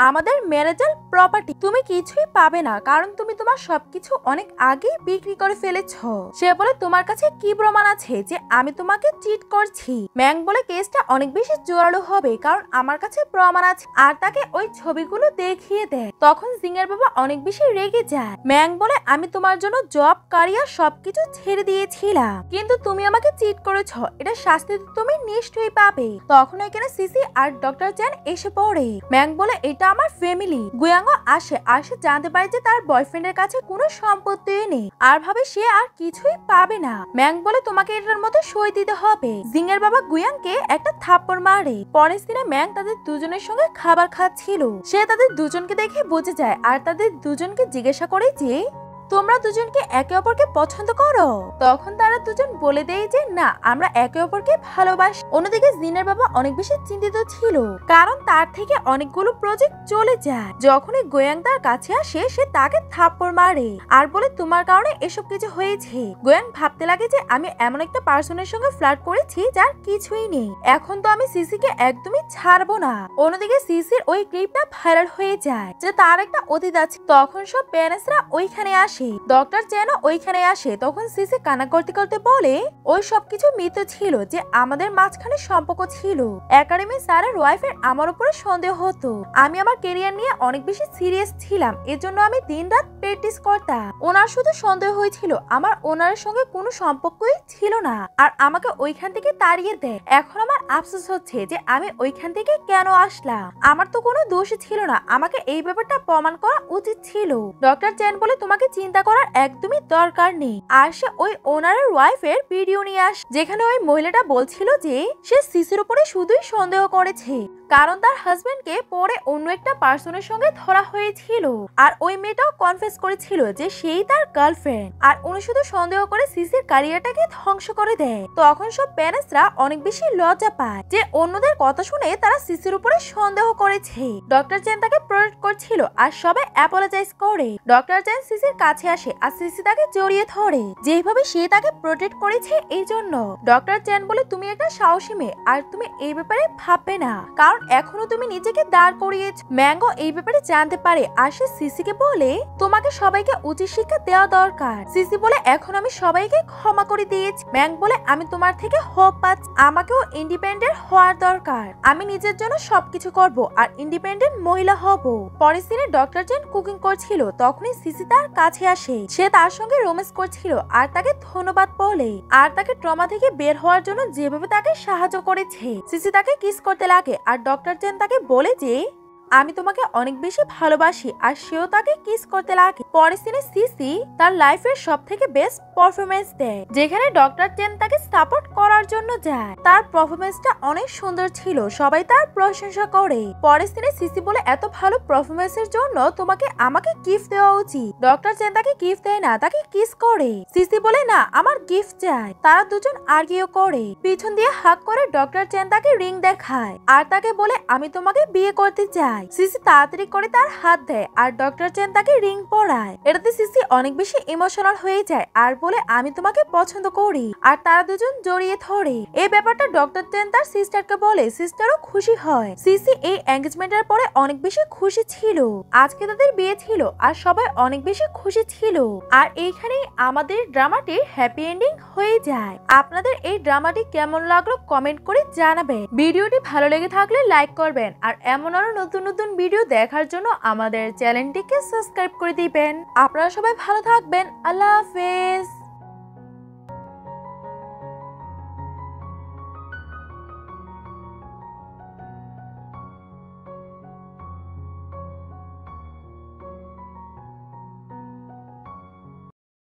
আমাদের ম্যারেজাল প্রপার্টি, তুমি কিছুই পাবে না কারণ তুমি তোমার সবকিছু অনেক আগেই বিক্রি করে ফেলেছো। সে বলে, তোমার কাছে কি প্রমাণ আছে যে আমি তোমাকে চিট করছি? ম্যাং বলে, কেসটা অনেক বেশি জোরালো হবে কারণ আমার কাছে প্রমাণ আছে আর তাকে ওই ছবিগুলো দেখিয়ে দেয়। তখন জিঙ্গের বাবা অনেক বেশি রেগে যায়। ম্যাং বলে, আমি তোমার জন্য জব ক্যারিয়ার সবকিছু ছেড়ে দিয়েছিলাম কিন্তু তুমি আমাকে চিট করেছো, এটা শাস্তি তুমি নিশ্চয়ই পাবে। তখন এখানে সিসি আর ডক্টর চ্যান এসে পড়ে। ম্যাং বলে, এটা আমার ফ্যামিলি। গুয়াংও আসে আর সে জানতে পারে যে তার বয়ফ্রেন্ডের কাছে কোনো সম্পত্তি নেই আর ভাবে সে আর কিছুই পাবে না। ম্যাং বলে, তোমাকে এটার মতো সই দিতে হবে। জিংয়ের বাবা গুয়াংকে একটা থাপ্পড় মারে। পরের দিনে ম্যাং তাদের দুজনের সঙ্গে খাবার খাচ্ছিল। সে তাদের দুজনকে দেখে বুঝে যায় আর তাদের দুজনকে জিজ্ঞাসা করে যে তোমরা দুজনকে একে অপরকে পছন্দ করো? তখন তারা দুজন বলে দেয় যে না, আমরা একে অপরকে ভালোবাসি। অন্যদিকে জিনের বাবা অনেক বেশি চিন্তিত ছিল কারণ তার থেকে অনেকগুলো প্রজেক্ট চলে যায়। যখনই গোয়াং তার কাছে আসে সে তাকে থাপ্পড় মারে আর বলে তোমার কারণে এসব কিছু হয়েছে। গোয়াং ভাবতে লাগে যে আমি এমন একটা পার্সনের সঙ্গে ফ্লার্ট করেছি যার কিছুই নেই, এখন তো আমি সিসিকে একদমই ছাড়বো না। অন্যদিকে সিসির ওই ক্লিপটা ভাইরাল হয়ে যায় যে তার একটা অতীত আছে। তখন সব প্যারেন্টসরা ওইখানে আসে, ডক্টর চ্যানও ওইখানে আসে। তখন সিসি কান্না করতে করতে বলে ওই সবকিছু মিথ্যে ছিল, যে আমাদের মাঝখানে সম্পর্ক ছিল। একাডেমি স্যারের ওয়াইফের আমার উপরে সন্দেহ হতো। আমি আমার ক্যারিয়ার নিয়ে অনেক বেশি সিরিয়াস ছিলাম, এজন্য আমি দিনরাত প্র্যাকটিস করতাম। ওনার শুধু সন্দেহ হয়েছিল, আমার ওনার সঙ্গে কোনো সম্পর্কই ছিল না আর আমাকে ওইখান থেকে তাড়িয়ে দেয়। এখন আমার আফসোস হচ্ছে যে আমি ওইখান থেকে কেন আসলাম। আমার তো কোনো দোষই ছিল না, আমাকে এই ব্যাপারটা প্রমাণ করা উচিত ছিল। ডক্টর চ্যান বলে তোমাকে চিন্তা করার একদমই দরকার নেই। আর সে ওই ওনারের ওয়াইফের ভিডিও নিয়ে আসে যেখানে ওই মহিলাটা বলছিল যে সে সিসির উপরে শুধুই সন্দেহ করেছে কারণ তার হাজবেন্ডকে পরে অন্য একটা পার্সনের সঙ্গে ধরা হয়েছিল। আর ওই মেয়েটাও কনফেস করেছিল যে সেই তার গার্লফ্রেন্ড, আর উনি শুধু সন্দেহ করে সিসির ক্যারিয়ারটাকে ধ্বংস করে দেয়। তখন সব প্যারেন্টসরা অনেক বেশি লজ্জা পায় যে অন্যদের কথা শুনে তারা সিসির উপরে সন্দেহ করেছে। ডক্টর চেন তাকে প্রোটেক্ট করছিল আর সবাই অ্যাপোলোজাইজ করে। ডক্টর চেন সিসির কাছে আসে আর সিসি তাকে জড়িয়ে ধরে, যেভাবে সে তাকে প্রোটেক্ট করেছে এই জন্য। ডক্টর চেন বলে, তুমি একটা সাহসী মেয়ে আর তুমি এই ব্যাপারে ভাববে না, কারণ এখনো তুমি নিজেকে দাঁড় করিয়েছ। ম্যাঙ্গো এই ব্যাপারে জানতে পারে আর সে সিসিকে বলে, তোমাকে সবাইকে উচিত শিক্ষা দেওয়া দরকার। সিসি বলে, এখন আমি সবাইকে ক্ষমা করে দিয়েছি। ম্যাং বলে, আমি তোমার থেকে হোপ পাচ্ছি, আমাকেও ইন্ডিপেন্ডেন্ট হওয়ার দরকার। আমি নিজের জন্য সবকিছু করব আর ইন্ডিপেন্ডেন্ট মহিলা হব। পরের দিনে ডক্টর চেন কুকিং করছিল, তখনই সিসি তার কাছে আসে। সে তার সঙ্গে রোম্যান্স করছিল আর তাকে ধন্যবাদ বলে, আর তাকে ট্রমা থেকে বের হওয়ার জন্য যেভাবে তাকে সাহায্য করেছে। সিসি তাকে কিস করতে লাগে আর ডক্টর চেন তাকে বলে যে আমি তোমাকে অনেক বেশি ভালোবাসি, আর সেও তাকে কিস করতে লাগে। পরের সিনে সিসি তার লাইফের সব থেকে বেস্ট পারফরমেন্স দেয়, যেখানে ডক্টর চেন তাকে সাপোর্ট করার জন্য যায়। তার পারফরমেন্সটা অনেক সুন্দর ছিল, সবাই তার প্রশংসা করে। পরের সিনে সিসি বলে, এত ভালো পারফরমেন্সের জন্য তোমাকে আমাকে গিফট দেওয়া উচিত। ডক্টর চেন তাকে গিফট দেয় না, তাকে কিস করে। সিসি বলে, না, আমার গিফট চাই। তারা দুজন আর্গিউ করে। পিছন দিয়ে হাত করে ডক্টর চেন তাকে রিং দেখায় আর তাকে বলে, আমি তোমাকে বিয়ে করতে চাই। সিসি তাড়াতাড়ি করে তার হাত দেয় আর ডক্টর চেন তাকে রিং পরায়। এটাতে সিসি অনেক বেশি ইমোশনাল হয়ে যায় আর বলে, আমি তোমাকে পছন্দ করি। আর তারা দুজন জড়িয়ে ধরে। এই ব্যাপারটা ডক্টর চেন তার সিস্টারকে বলে, সিস্টারও খুশি হয়। সিসি এই এঙ্গেজমেন্টের পরে অনেক বেশি খুশি ছিল। আজকে তাদের বিয়ে ছিল আর সবাই অনেক বেশি খুশি ছিল। আর এইখানেই আমাদের ড্রামাটি হ্যাপি এন্ডিং হয়ে যায়। আপনাদের এই ড্রামাটি কেমন লাগলো কমেন্ট করে জানাবেন। ভিডিওটি ভালো লেগে থাকলে লাইক করবেন, আর এমন আরো নতুন নতুন ভিডিও দেখার জন্য আমাদের চ্যানেলটিকে সাবস্ক্রাইব করে দিবেন। আপনারা সবাই ভালো থাকবেন। আল্লাহ হাফেজ।